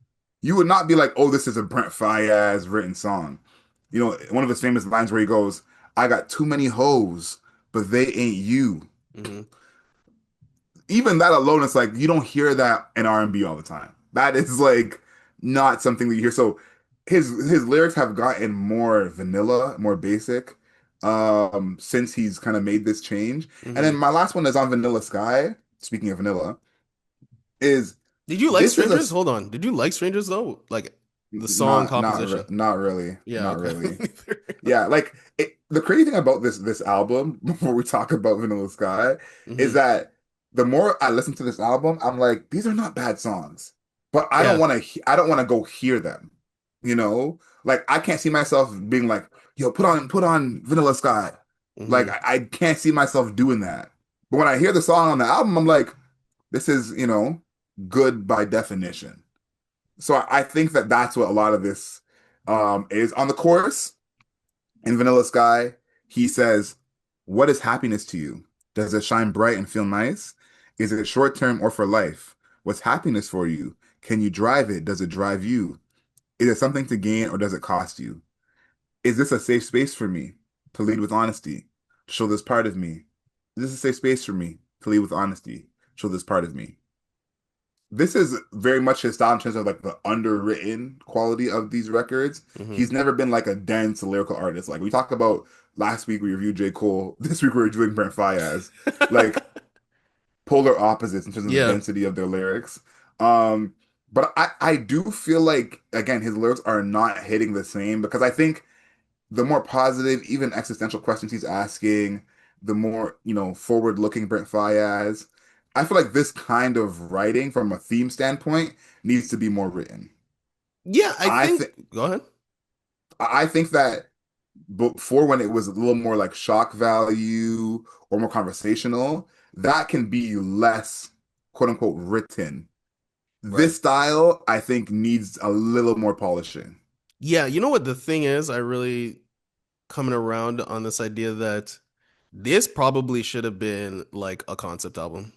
You would not be like, oh, this is a Brent Faiyaz written song. You know, one of his famous lines where he goes, I got too many hoes, but they ain't you.
Hmm.
Even that alone, it's like you don't hear that in R&B all the time. That is like not something that you hear. So his lyrics have gotten more vanilla, more basic, since he's kind of made this change. And then
Hmm.
my last one is on Vanilla Sky. Speaking of vanilla, is
Did you like
this is a
Strangers? Hold on. Did you like Strangers though? Like the song
not
composition?
not really,
Yeah,
not
okay.
really. Yeah, like the crazy thing about this album, before we talk about Vanilla Sky, is
Hmm.
that the more I listen to this album, I'm like, these are not bad songs, but
Yeah.
I don't want to go hear them. You know, like I can't see myself being like, yo, put on Vanilla Sky. Like
Hmm.
I can't see myself doing that. But when I hear the song on the album, I'm like, this is, good by definition. So I think that that's what a lot of this is on the chorus in Vanilla Sky. He says, "What is happiness to you? Does it shine bright and feel nice? Is it short term or for life? What's happiness for you? Can you drive it? Does it drive you? Is it something to gain or does it cost you? Is this a safe space for me to lead with honesty? To show this part of me? Is this a safe space for me to lead with honesty? Show this part of me?" This is very much his style in terms of like the underwritten quality of these records.
Hmm.
He's never been like a dense lyrical artist. Like we talked about last week, we reviewed J. Cole. This week we're reviewing Brent Faiyaz. Like polar opposites in terms of the
Yeah.
density of their lyrics. Um, but I do feel like again his lyrics are not hitting the same because I think the more positive, even existential questions he's asking, the more, forward looking Brent Faiyaz. I feel like this kind of writing from a theme standpoint needs to be more written.
Yeah, I
I
think
think
go ahead.
I think that before when it was a little more like shock value or more conversational, that can be less quote unquote written.
Right.
This style, I think, needs a little more polishing.
Yeah, you know what the thing is? I really coming around on this idea that this probably should have been like a concept album.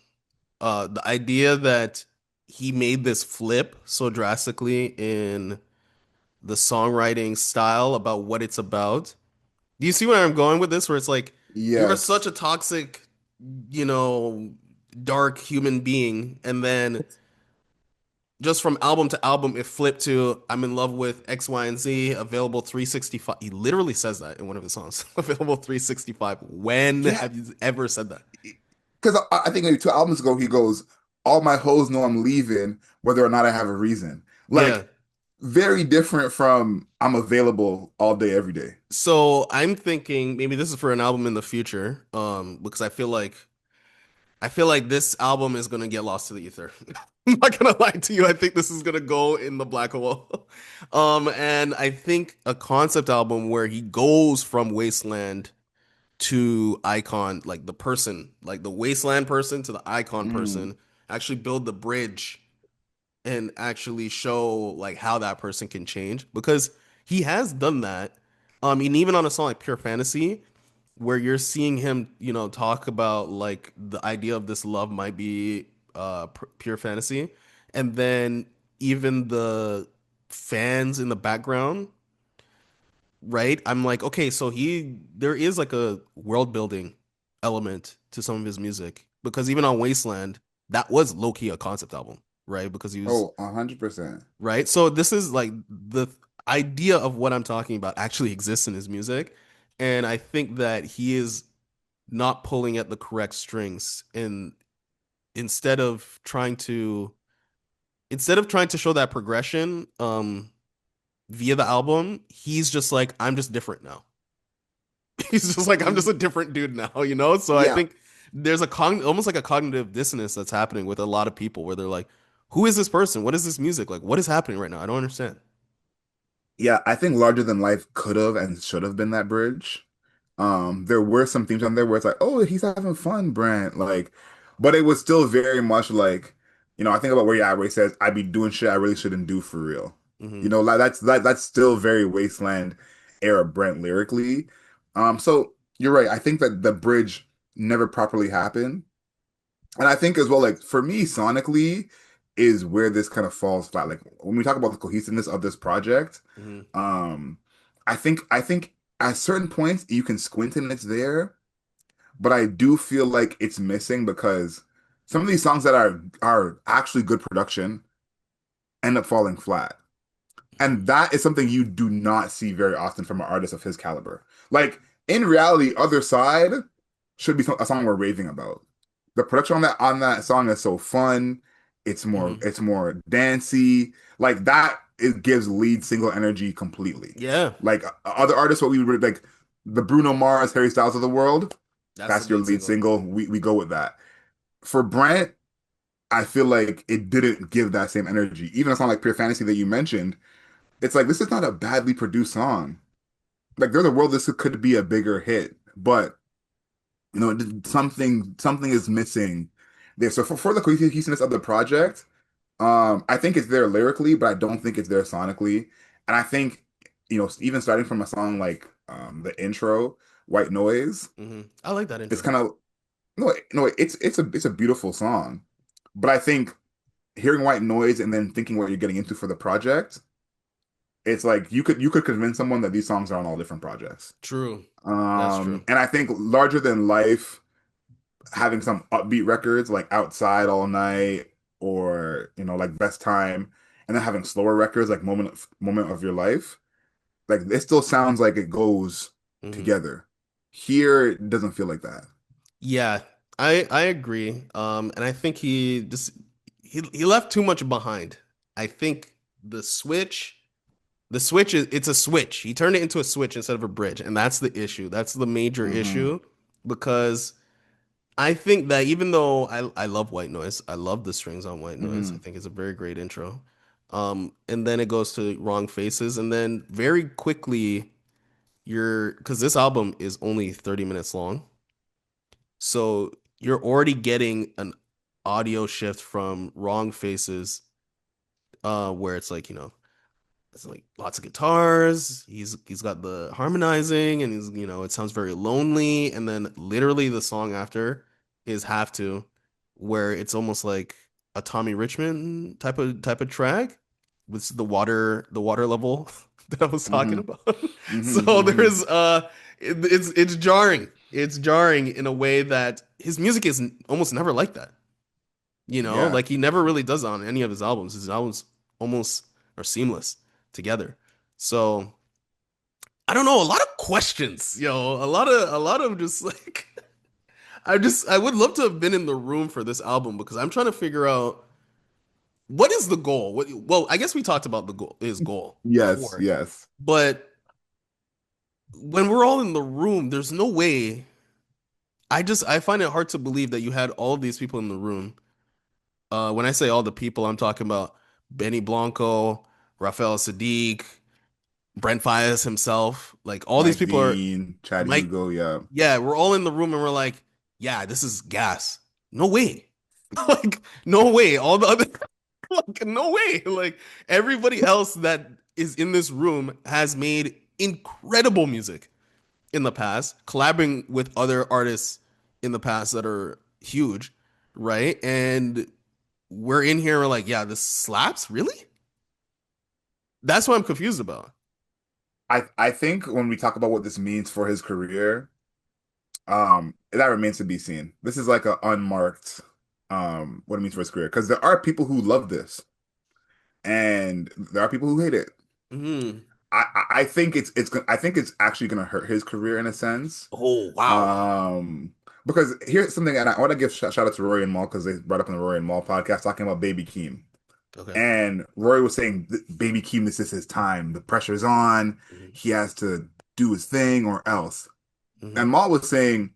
The idea that he made this flip so drastically in the songwriting style about what it's about. Do you see where I'm going with this? Where it's like, you're such
Yes.
a toxic, you know, dark human being, and then just from album to album, it flipped to I'm in love with X, Y, and Z, available 365. He literally says that in one of his songs, available 365. When
Yeah.
have you ever said that?
Because I think maybe 2 albums ago he goes, "All my hoes know I'm leaving, whether or not I have a reason."
Yeah.
Like very different from "I'm available all day, every day."
So I'm thinking maybe this is for an album in the future, because I feel like I feel like this album is gonna get lost to the ether. I'm not gonna lie to you. I think this is gonna go in the black hole. And I think a concept album where he goes from Wasteland to Icon, like the person, like the Wasteland person to the Icon
Mm.
person, actually build the bridge and actually show like how that person can change because he has done that. And even on a song like Pure Fantasy, where you're seeing him, talk about like the idea of this love might be pure fantasy, and then even the fans in the background, right? I'm like, okay, so there is like a world building element to some of his music because even on Wasteland, that was low key a concept album, right? Because he was
Oh, 100%.
right. So this is like the idea of what I'm talking about actually exists in his music, and I think that he is not pulling at the correct strings and instead of trying to show that progression via the album, he's just like I'm just different now. He's just like I'm just a different dude now, So I
Yeah,
think there's almost like a cognitive dissonance that's happening with a lot of people where they're like, who is this person? What is this music? Like what is happening right now? I don't understand.
yeah, I think Larger Than Life could have and should have been that bridge. There were some themes on there where it's like, oh, he's having fun, Brent. Like, but it was still very much like, I think about where you're at, where he says, "I be doing shit I really shouldn't do for real."
Hmm.
Like that's still very Wasteland era Brent lyrically. So you're right. I think that the bridge never properly happened. And I think as well, like for me, sonically is where this kind of falls flat. Like when we talk about the cohesiveness of this project,
Hmm.
um, I think at certain points you can squint and it's there, but I do feel like it's missing because some of these songs that are actually good production end up falling flat. And that is something you do not see very often from an artist of his caliber. Like in reality, Other Side should be a song we're raving about. The production on that song is so fun. It's more
Hmm.
it's more dancey. Like that it gives lead single energy completely.
Yeah,
Like other artists, what we would like the Bruno Mars, Harry Styles of the world,
that's the
that's your
lead
lead
single.
single. We go with that. For Brent, I feel like it didn't give that same energy. Even a song like Pure Fantasy that you mentioned, it's like this is not a badly produced song. Like there's a world this could be a bigger hit, but something is missing there. So for the cohesiveness of the project, I think it's there lyrically, but I don't think it's there sonically. And I think even starting from a song like the intro, White Noise,
I like that
it's
intro.
kind of no, it's a beautiful song, but I think hearing White Noise and then thinking what you're getting into for the project, it's like you could convince someone that these songs are on all different projects.
True. That's true.
And I think Larger Than Life having some upbeat records like Outside All Night or like Best Time, and then having slower records like Moment of Your Life, like it still sounds like it goes
Hmm.
together. Here it doesn't feel like that.
Yeah, I agree. And I think he left too much behind. I think the switch the switch is it's a switch. He turned it into a switch instead of a bridge, and that's the issue. That's the major
Hmm.
issue because I think that even though I love White Noise, I love the strings on White Noise. I
Hmm.
think it's a very great intro. And then it goes to Wrong Faces, and then very quickly because this album is only 30 minutes long. So you're already getting an audio shift from Wrong Faces, where it's like, it's like lots of guitars. He's got the harmonizing and it sounds very lonely. And then literally the song after is Have To, where it's almost like a Tommy Richmond type of track with the water level that I was talking
Hmm.
about.
Hmm.
So
Hmm.
there's it's jarring. It's jarring in a way that his music is almost never like that.
Yeah.
Like he never really does that on any of his albums. His albums almost are seamless together. So I don't know, a lot of questions, a lot of just like I would love to have been in the room for this album because I'm trying to figure out what is the goal. Well, I guess we talked about his goal
Yes.
before,
Yes.
but when we're all in the room, there's no way I find it hard to believe that you had all of these people in the room. When I say all the people, I'm talking about Benny Blanco, Rafael Sadiq, Brent Faiyaz himself. Like all these
Mike
people are
Dean, Chad
Mike.
Hugo, yeah.
Yeah, we're all in the room and we're like, yeah, this is gas. No way. Like, no way. All the other, like, no way. Like, everybody else that is in this room has made incredible music in the past, collaborating with other artists in the past that are huge, right? And we're in here, we're like, yeah, this slaps? Really? That's what I'm confused about.
I think when we talk about what this means for his career, that remains to be seen. This is like a unmarked what it means for his career. Because there are people who love this and there are people who hate it.
Hmm.
I think I think it's actually gonna hurt his career in a sense.
Oh, wow.
Um because here's something, and I want to give shout out to Rory and Maul because they brought up on the Rory and Maul podcast talking about Baby Keem.
Okay.
And Rory was saying, Baby Keem, this is his time. The pressure's on.
Hmm.
He has to do his thing or else.
Hmm.
And Maul was saying,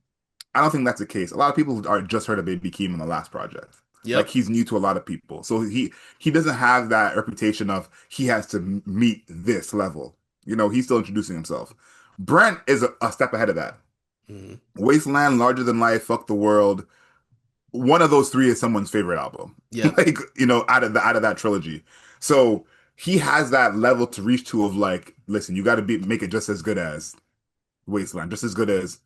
I don't think that's the case. A lot of people are just heard of Baby Keem in the last project. Like
Yep.
he's new to a lot of people. So he doesn't have that reputation of he has to meet this level. You know, he's still introducing himself. Brent is a step ahead of that.
Hmm.
Wasteland, Larger Than Life, Fuck the World. One of those three is someone's favorite album.
Yep.
Like, you know, out of that trilogy. So he has that level to reach to of like, listen, you gotta make it just as good as Wasteland, just as good as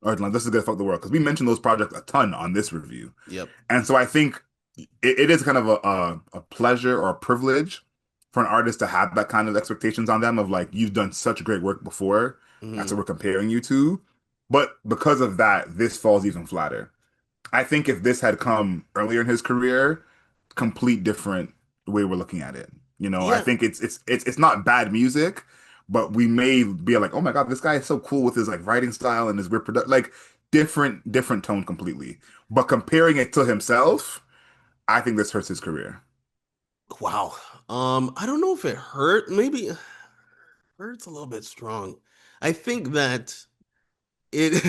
or like this is gonna fuck the world because we mentioned those projects a ton on this review,
Yep.
and so I think it is kind of a pleasure or a privilege for an artist to have that kind of expectations on them of like you've done such great work before, that's what
Hmm.
we're comparing you to, but because of that, this falls even flatter. I think if this had come earlier in his career, complete different way we're looking at it. You know, I
Yeah.
think it's not bad music, but we may be like, oh my God, this guy is so cool with his like writing style and his weird product, like different tone completely. But comparing it to himself, I think this hurts his career.
Wow. I don't know if it hurt. Maybe hurt's a little bit strong. I think that it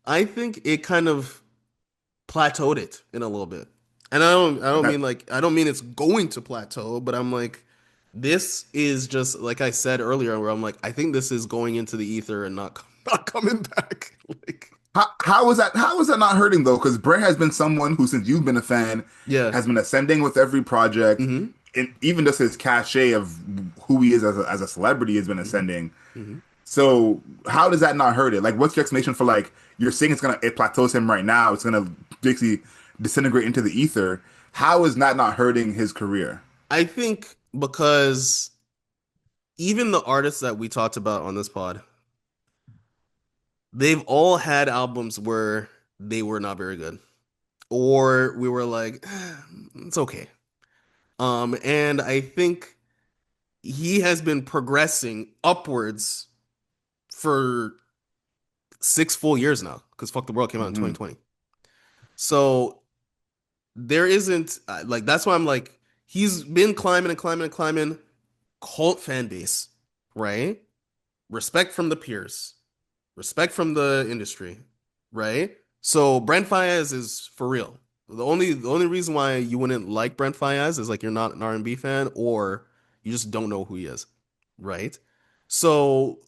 I think it kind of plateaued it in a little bit. And
That
I don't mean it's going to plateau, but I'm like this is just like I said earlier where I'm like I think this is going into the ether and not not coming back. Like
how is that not hurting though? Because Bray has been someone who, since you've been a fan,
yeah.
has been ascending with every project.
Hmm.
And even just his cachet of who he is as a celebrity has been
Hmm.
ascending.
Hmm.
So how does that not hurt it? Like, what's your explanation for like you're saying it plateaus him right now? It's gonna basically disintegrate into the ether. How is that not hurting his career?
I think because even the artists that we talked about on this pod, they've all had albums where they were not very good. Or we were like, it's okay. And I think he has been progressing upwards for 6 full years now, because Fuck the World came out in
Hmm
2020. So there isn't like that's why I'm like, he's been climbing and climbing and climbing, cult fan base, right? Respect from the peers, respect from the industry, right? So Brent Faiyaz is for real. The only reason why you wouldn't like Brent Faiyaz is like you're not an R&B fan or you just don't know who he is, right? So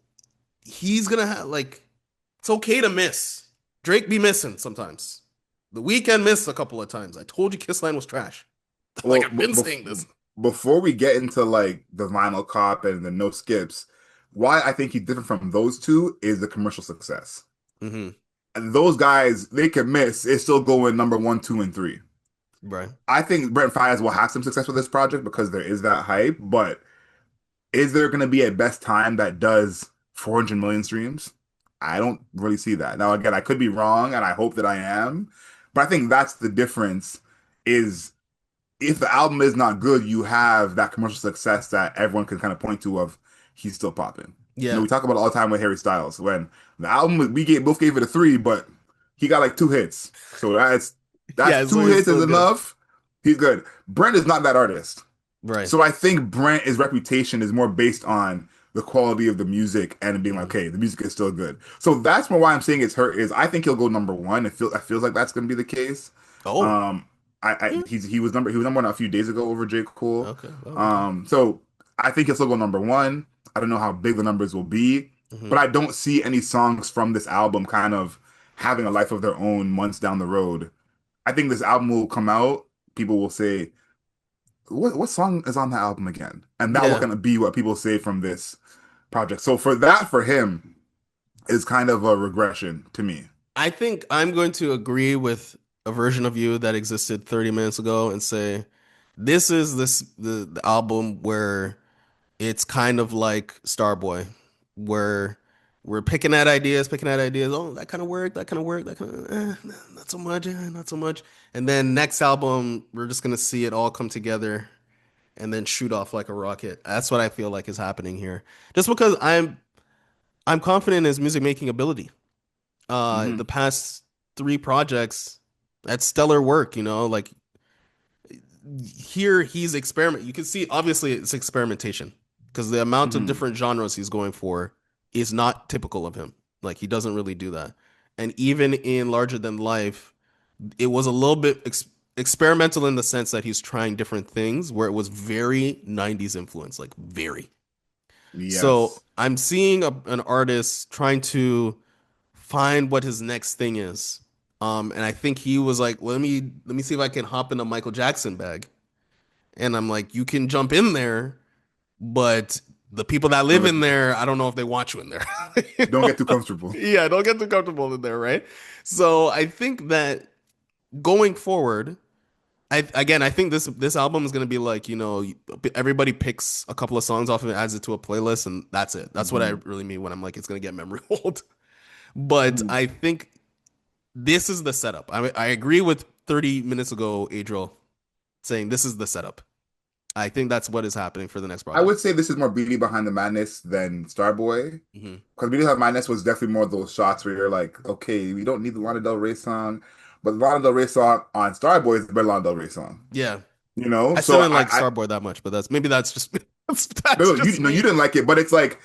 he's gonna have like it's okay to miss. Drake be missing sometimes. The weekend missed a couple of times. I told you Kiss Line was trash. Like
Well,
I've been saying this.
before we get into like the vinyl cop and the no skips, why I think he's different from those two is the commercial success.
Hmm.
And those guys, they can miss. It's still going number one, two, and three.
Right.
I think Brent Faiyaz will have some success with this project because there is that hype, but is there going to be a best time that does 400 million streams? I don't really see that. Now, again, I could be wrong, and I hope that I am, but I think that's the difference. Is if the album is not good, you have that commercial success that everyone can kind of point to of he's still popping. You know,
Yeah.
we talk about it all the time with Harry Styles when the album both gave it a three, but he got like two hits, so
Yeah,
that's
so
two
he's
hits is
still good.
enough. He's good. Brent is not that artist.
Right.
So I think Brent's reputation is more based on the quality of the music and being like,
Mhm.
okay, the music is still good. So that's more why I'm saying it's hurt is I think he'll go number one. It feels like that's gonna be the case.
Oh,
Um,
hmm.
he was number one a few days ago over J. Cole.
Okay. Oh, okay.
So I think he'll still go number one. I don't know how big the numbers will be,
Hmm.
but I don't see any songs from this album kind of having a life of their own months down the road. I think this album will come out. People will say, what song is on the album again? And that will
Yeah.
kind of be what people say from this project. So for that, for him, is kind of a regression to me.
I think I'm going to agree with a version of you that existed 30 minutes ago and say this is the album where it's kind of like Starboy, where we're picking at ideas. Oh, that kind of worked, that kind of worked, that kind of not so much, not so much. And then next album, we're just gonna see it all come together and then shoot off like a rocket. That's what I feel like is happening here. Just because I'm confident in his music making ability. The
Hmm.
past three projects, that's stellar work, you know, like here he's experiment. You can see obviously it's experimentation because the amount of
Hmm.
different genres he's going for is not typical of him. Like he doesn't really do that. And even in Larger Than Life, it was a little bit experimental in the sense that he's trying different things where it was very 90s influence, like very. So
Yes.
I'm seeing an artist trying to find what his next thing is. And I think he was like, let me see if I can hop in a Michael Jackson bag. And I'm like, you can jump in there, but the people that
Don't
live in
get
there, I don't know if they want you in there. You
don't
know?
get too comfortable.
Yeah, don't get too comfortable in there, right? So I think that going forward, I think this album is gonna be like, you know, everybody picks a couple of songs off of it, adds it to a playlist, and that's it. That's what I
Hmm.
really mean when I'm like, it's gonna get memory hold. But
Hmm.
I think this is the setup. I agree with 30 minutes ago, Adriel, saying this is the setup. I think that's what is happening for the next
I
project.
would say this is more Beauty Behind the Madness than Starboy.
Hmm.
Because Beauty Behind the Madness was definitely more of those shots where you're like, okay, we don't need the Lana Del Rey song, but the Lana Del Rey song on Starboy is the better Lana Del Rey song.
Yeah,
You know?
I still
So
didn't like
I
Starboy that much, but that's just that's
no, no,
just
you
me.
didn't like it, but it's like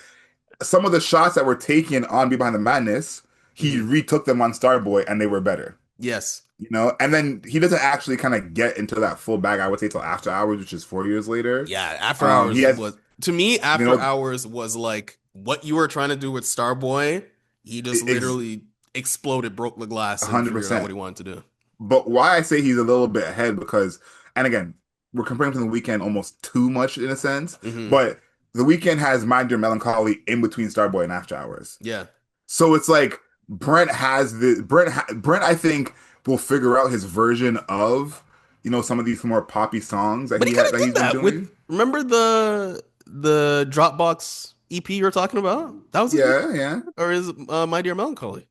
some of the shots that were taken on Be Behind the Madness, he
Hmm.
retook them on Starboy and they were better.
Yes,
You know, and then he doesn't actually kind of get into that full bag, I would say, till After Hours, which is 4 years later.
yeah. After Hours
He has,
was to me.
you
After
know,
Hours was like what you were trying to do with Starboy. He just
ex
literally exploded, broke the glass, and figured out what
100%.
he wanted to do.
But why I say he's a little bit ahead because, and again, we're comparing to the weekend almost too much in a sense,
Hmm.
but the weekend has Mind Your Melancholy in between Starboy and After Hours.
Yeah,
So it's like Brent I think will figure out his version of some of these more poppy songs
but he kind of
that
did
he's been
that with.
doing.
Remember the Dropbox EP you're talking about? That was his
Yeah, yeah.
or is My Dear Melancholy?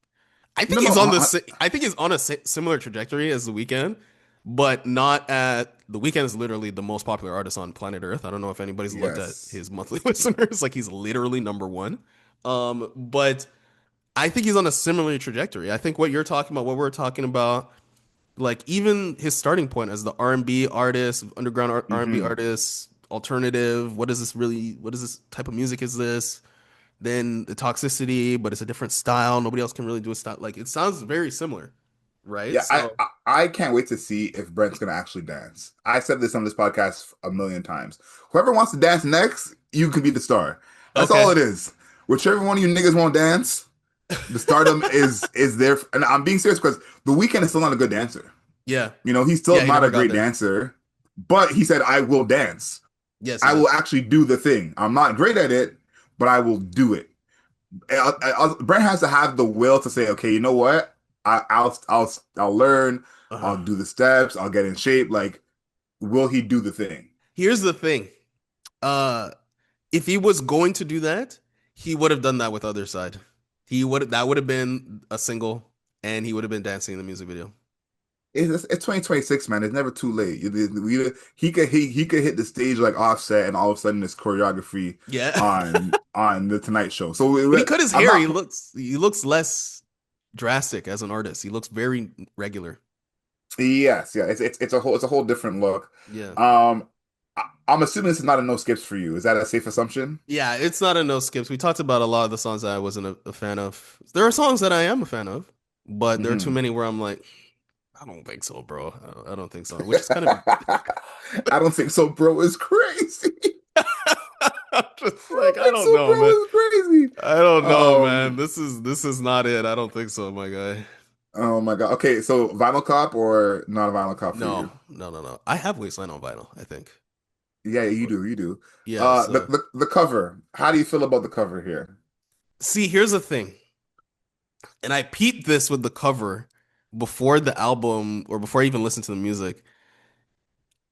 I think
No, no,
he's on I think he's on a similar trajectory as The Weeknd, but not at The Weeknd is literally the most popular artist on planet Earth. I don't know if anybody's looked at
yes.
his monthly listeners. Like he's literally number one. But I think he's on a similar trajectory. I think what you're talking about, what we're talking about, like even his starting point as the R&B artist, underground R&B
Hmm.
artist, alternative. What is this really? What is this type of music? Is this? Then the toxicity, but it's a different style. Nobody else can really do a style. Like it sounds very similar, right?
Yeah,
So
I can't wait to see if Brent's gonna actually dance. I said this on this podcast a million times. Whoever wants to dance next, you can be the star. That's all
okay,
it is. Whichever one of you niggas won't dance, the stardom is there. And I'm being serious because the weekend is still not a good dancer.
yeah,
He's still
yeah. He
not a
never got
great
there.
dancer, but he said, I will dance.
Yes,
I will
yes,
actually do the thing. I'm not great at it, but I will do it. Brent has to have the will to say, okay, you know what? I'll learn. I'll
uh-huh.
do the steps. I'll get in shape. Like, will he do the thing?
Here's the thing. Uh, if he was going to do that, he would have done that with Other Side. He would that would have been a single, and he would have been dancing in the music video.
It's 2026, man. It's never too late. He could hit the stage like Offset, and all of a sudden it's choreography
Yeah,
on the Tonight Show. So
when he cut his
I'm
hair,
not.
he looks less drastic as an artist. He looks very regular.
Yes, yeah. It's a whole different look.
Yeah.
Um, I'm assuming this is not a no skips for you. Is that a safe assumption?
Yeah, it's not a no skips. We talked about a lot of the songs that I wasn't a fan of. There are songs that I am a fan of, but there are too
Hmm.
mlike where I'm like, I don't think so, bro. I don't think so. Which is kind of
I don't think so, bro. Is crazy.
I'm just
I don't
like, I
think
don't
so,
know,
bro.
man.
Is crazy.
I don't know, man.
Um.
This is not it. I don't think so, my guy.
Oh my God. Okay, so vinyl cop or not a vinyl cop for
No,
you?
no, no, no. I have Wasteland on vinyl, I think.
Yeah, you
But
do. You do.
yeah,
The,
so
the cover. How do you feel about the cover here?
see, here's the thing. And I peeped this with the cover before the album or before I even listened to the music.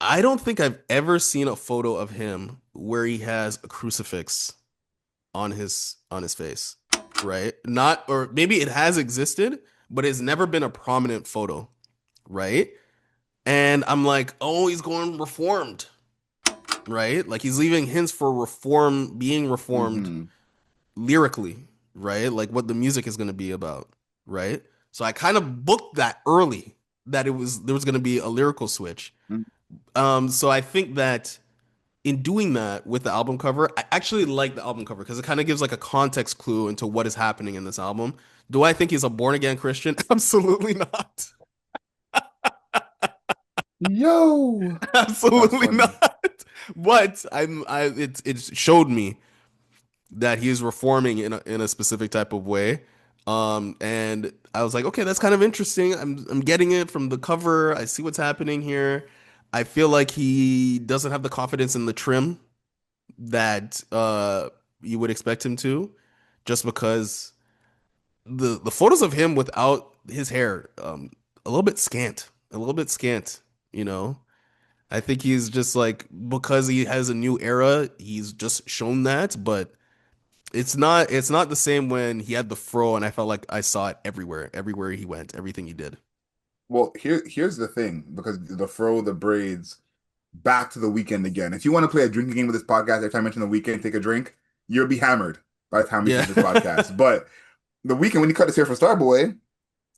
I don't think I've ever seen a photo of him where he has a crucifix on his face, right? Not or maybe it has existed, but it's never been a prominent photo, right? And I'm like, "Oh, he's going reformed." Right? Like he's leaving hints for reform, being reformed
Hmm.
lyrically, right? Like what the music is going to be about, right? So I kind of booked that early that it was there was going to be a lyrical switch. So I think that in doing that with the album cover, I actually like the album cover because it kind of gives like a context clue into what is happening in this album. Do I think he's a born again Christian? Absolutely not.
Yo, that's
Absolutely
funny.
not. But it showed me that he is reforming in a specific type of way. And I was like, okay, that's kind of interesting. I'm getting it from the cover. I see what's happening here. I feel like he doesn't have the confidence in the trim that you would expect him to, just because the photos of him without his hair a little bit scant, a little bit scant, you know. I think he's just like because he has a new era, he's just shown that, but it's not the same when he had the fro and I felt like I saw it everywhere he went, everything he did.
Well, here's the thing, because the fro, the braids, back to the weekend again. If you want to play a drinking game with this podcast, every time I mention the weekend, take a drink, you'll be hammered by the time we
Yeah.
finish this podcast. But the weekend when he cut his hair for Starboy,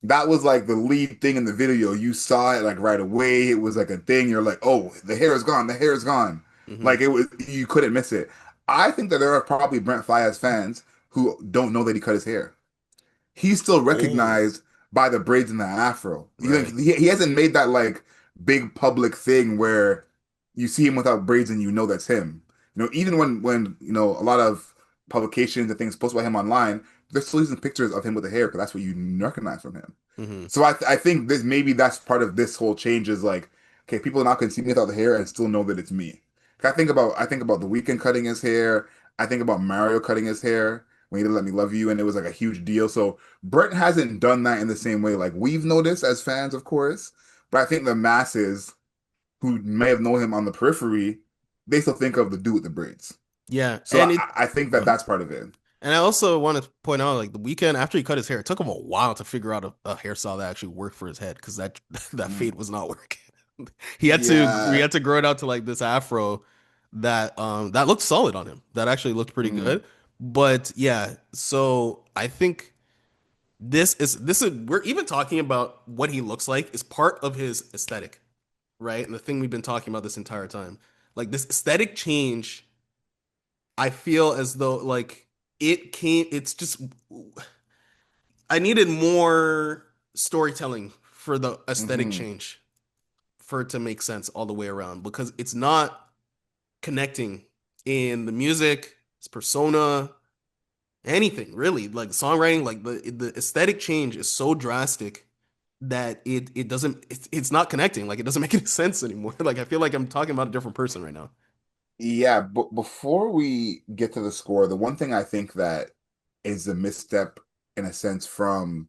that was like the lead thing in the video. You saw it like right away. It was like a thing. You're like, oh, the hair is gone. The hair is gone.
Hmm.
Like it was, you couldn't miss it. I think that there are probably Brent Faiyaz fans who don't know that he cut his hair. He's still
Oh,
recognized by the braids and the afro.
right.
He hasn't made that like big public thing where you see him without braids and you know that's him. Even when a lot of publications and things post about him online, they're still using pictures of him with the hair because that's what you recognize from him.
Hmm.
So I think this maybe that's part of this whole change is like, okay, people now can see me without the hair and still know that it's me. I think about the Weeknd cutting his hair. I think about Mario cutting his hair when he did Let Me Love You, and it was like a huge deal. So Brent hasn't done that in the same way. Like we've noticed as fans, of course, but I think the masses who may have known him on the periphery, they still think of the dude with the braids.
Yeah,
So
and
I think
go
that
ahead.
that's part of it.
And I also want to point out, like the weekend after he cut his hair, it took him a while to figure out a hairstyle that actually worked for his head because that that
Mm.
fade was not working. He
Yeah.
had to grow it out to like this afro that looked solid on him. That actually looked pretty
Mm.
good. But yeah, so I think this is we're even talking about what he looks like is part of his aesthetic, right? And the thing we've been talking about this entire time, like this aesthetic change, I feel as though like it's just I needed more storytelling for the aesthetic
Hmm.
change for it to make sense all the way around because it's not connecting in the music, his persona, anything really. Like songwriting, like the aesthetic change is so drastic that it doesn't it's not connecting. Like it doesn't make any sense anymore. Like I feel like I'm talking about a different person right now.
Yeah, but before we get to the score, the one thing I think that is a misstep in a sense from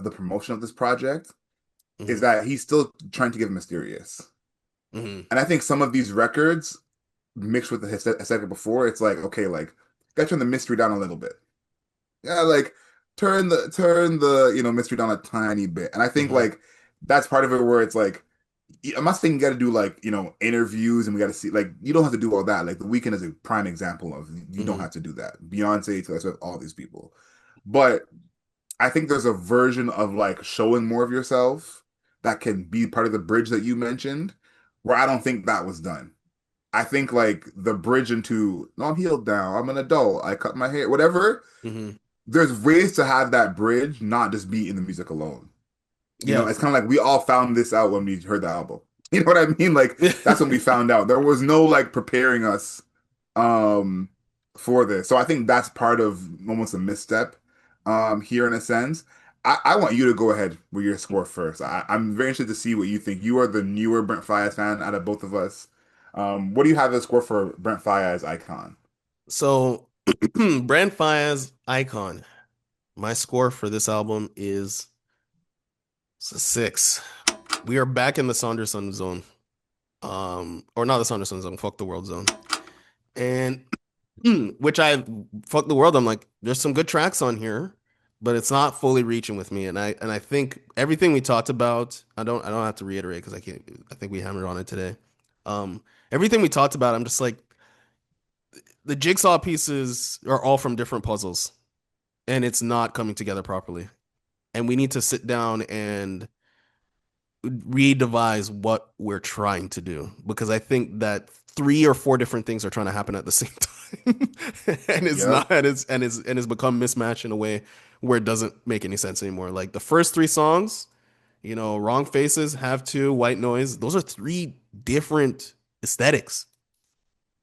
the promotion of this project is
Hmm.
that he's still trying to give mysterious.
Hmm.
And I think some of these records mixed with the aesthetic before, it's like, okay, like gotta turn the mystery down a little bit. Yeah, like turn the mystery down a tiny bit. And I think
Hmm.
like that's part of it where it's like I'm not saying you got to do like interviews and we got to see like you don't have to do all that. Like The Weeknd is a prime example of you don't
Hmm.
have to do that. Beyonce, Taylor Swift, all these people. But I think there's a version of like showing more of yourself that can be part of the bridge that you mentioned, where I don't think that was done. I think like the bridge into no, I'm healed now, I'm an adult, I cut my hair, whatever.
Hmm.
There's ways to have that bridge not just be in the music alone. You know,
Yeah.
it's kind of like we all found this out when we heard the album. You know what I mean? Like that's when we found out. There was no like preparing us um for this. So I think that's part of almost a misstep here in a sense. I want you to go ahead with your score first. I'm very interested to see what you think. You are the newer Brent Faiyaz fan out of both of us. What do you have as score for Brent Faiyaz Icon?
So, Brent Faiyaz Icon. My score for this album is a 6. We are back in the Saunderson zone. Or not the Saunderson zone, fuck the world zone. And which I fuck the world. I'm like, there's some good tracks on here, but it's not fully reaching with me. And I think everything we talked about, I don't have to reiterate because I can't. I think we hammered on it today. Um, Everything we talked about, I'm just like the jigsaw pieces are all from different puzzles, and it's not coming together properly. And we need to sit down and redevise what we're trying to do because I think that 3 or 4 different things are trying to happen at the same time, and it's
Yep.
not, and it's become mismatched in a way where it doesn't make any sense anymore. Like the first 3 songs, Wrong Faces, Have To, White Noise, those are 3 different aesthetics,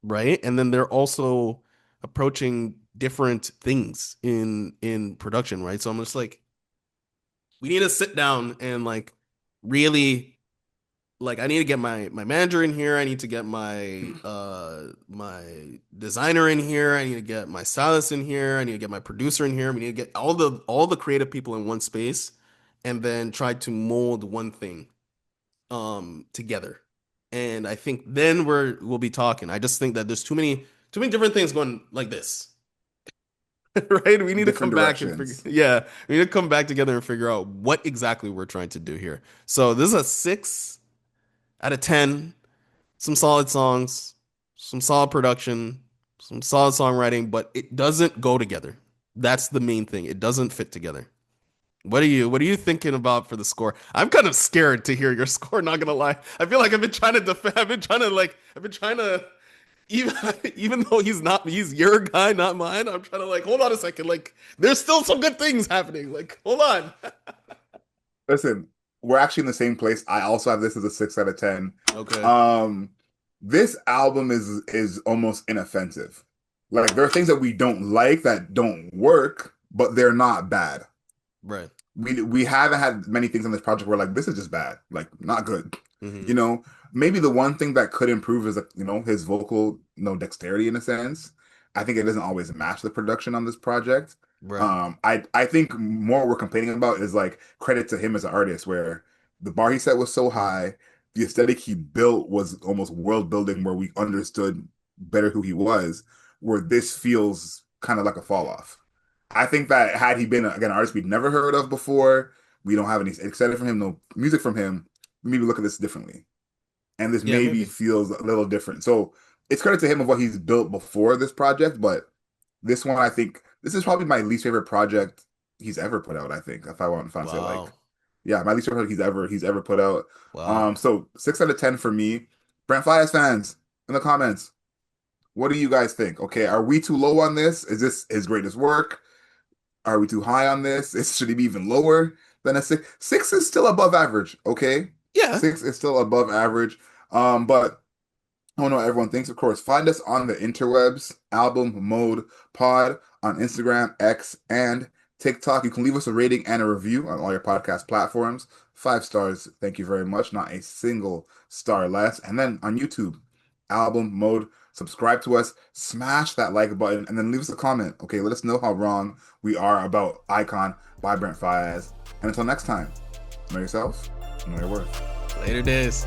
right? And then they're also approaching different things in production, right? So I'm just like, we need to sit down and like really, like, I need to get my manager in here. I need to get my designer in here. I need to get my stylist in here. I need to get my producer in here. We need to get all the creative people in one space and then try to mold one thing together. And I think then we'll be talking. I just think that there's too many different things going like this. Right? We need to
Different
come back and figure,
directions.
yeah, we need to come back together and figure out what exactly we're trying to do here. So this is a 6 out of 10. Some solid songs, some solid production, some solid songwriting, but it doesn't go together. That's the main thing. It doesn't fit together. What are you thinking about for the score? I'm kind of scared to hear your score, not gonna lie. I feel like I've been trying to even even though he's your guy, not mine. I'm trying to like hold on a second. Like there's still some good things happening. Like hold on.
Listen, we're actually in the same place. I also have this as a 6 out of 10.
Okay.
Um, this album is almost inoffensive. Like there are things that we don't like that don't work, but they're not bad.
Right.
We haven't had many things on this project where like this is just bad, like not good.
Hmm.
You know, maybe the one thing that could improve is like, his vocal, dexterity in a sense. I think it doesn't always match the production on this project.
Right.
I think more we're complaining about is like credit to him as an artist, where the bar he set was so high, the aesthetic he built was almost world building, where we understood better who he was, where this feels kind of like a fall off. I think that had he been again an artist we'd never heard of before, we don't have any excited from him, no music from him, maybe look at this differently. And this
Yeah,
maybe
maybe.
feels a little different. So it's credit to him of what he's built before this project, but this one I think this is probably my least favorite project he's ever put out, I think, if I want to say like
Wow.
yeah, my least favorite project he's ever put out.
Wow.
So 6 out of 10 for me. Brent Faiyaz fans in the comments, what do you guys think? Okay, are we too low on this? Is this his greatest work? Are we too high on this? Should he be even lower than a 6? 6 is still above average, okay?
Yeah.
6 is still above average. But I don't know what everyone thinks. Of course, find us on the interwebs, Album Mode Pod on Instagram, X, and TikTok. You can leave us a rating and a review on all your podcast platforms. 5 stars, thank you very much. Not a single star less. And then on YouTube, Album Mode. Subscribe to us, smash that like button, and then leave us a comment. Okay, let us know how wrong we are about Icon by Brent Faiyaz. And until next time, know yourself, know your worth.
Later days.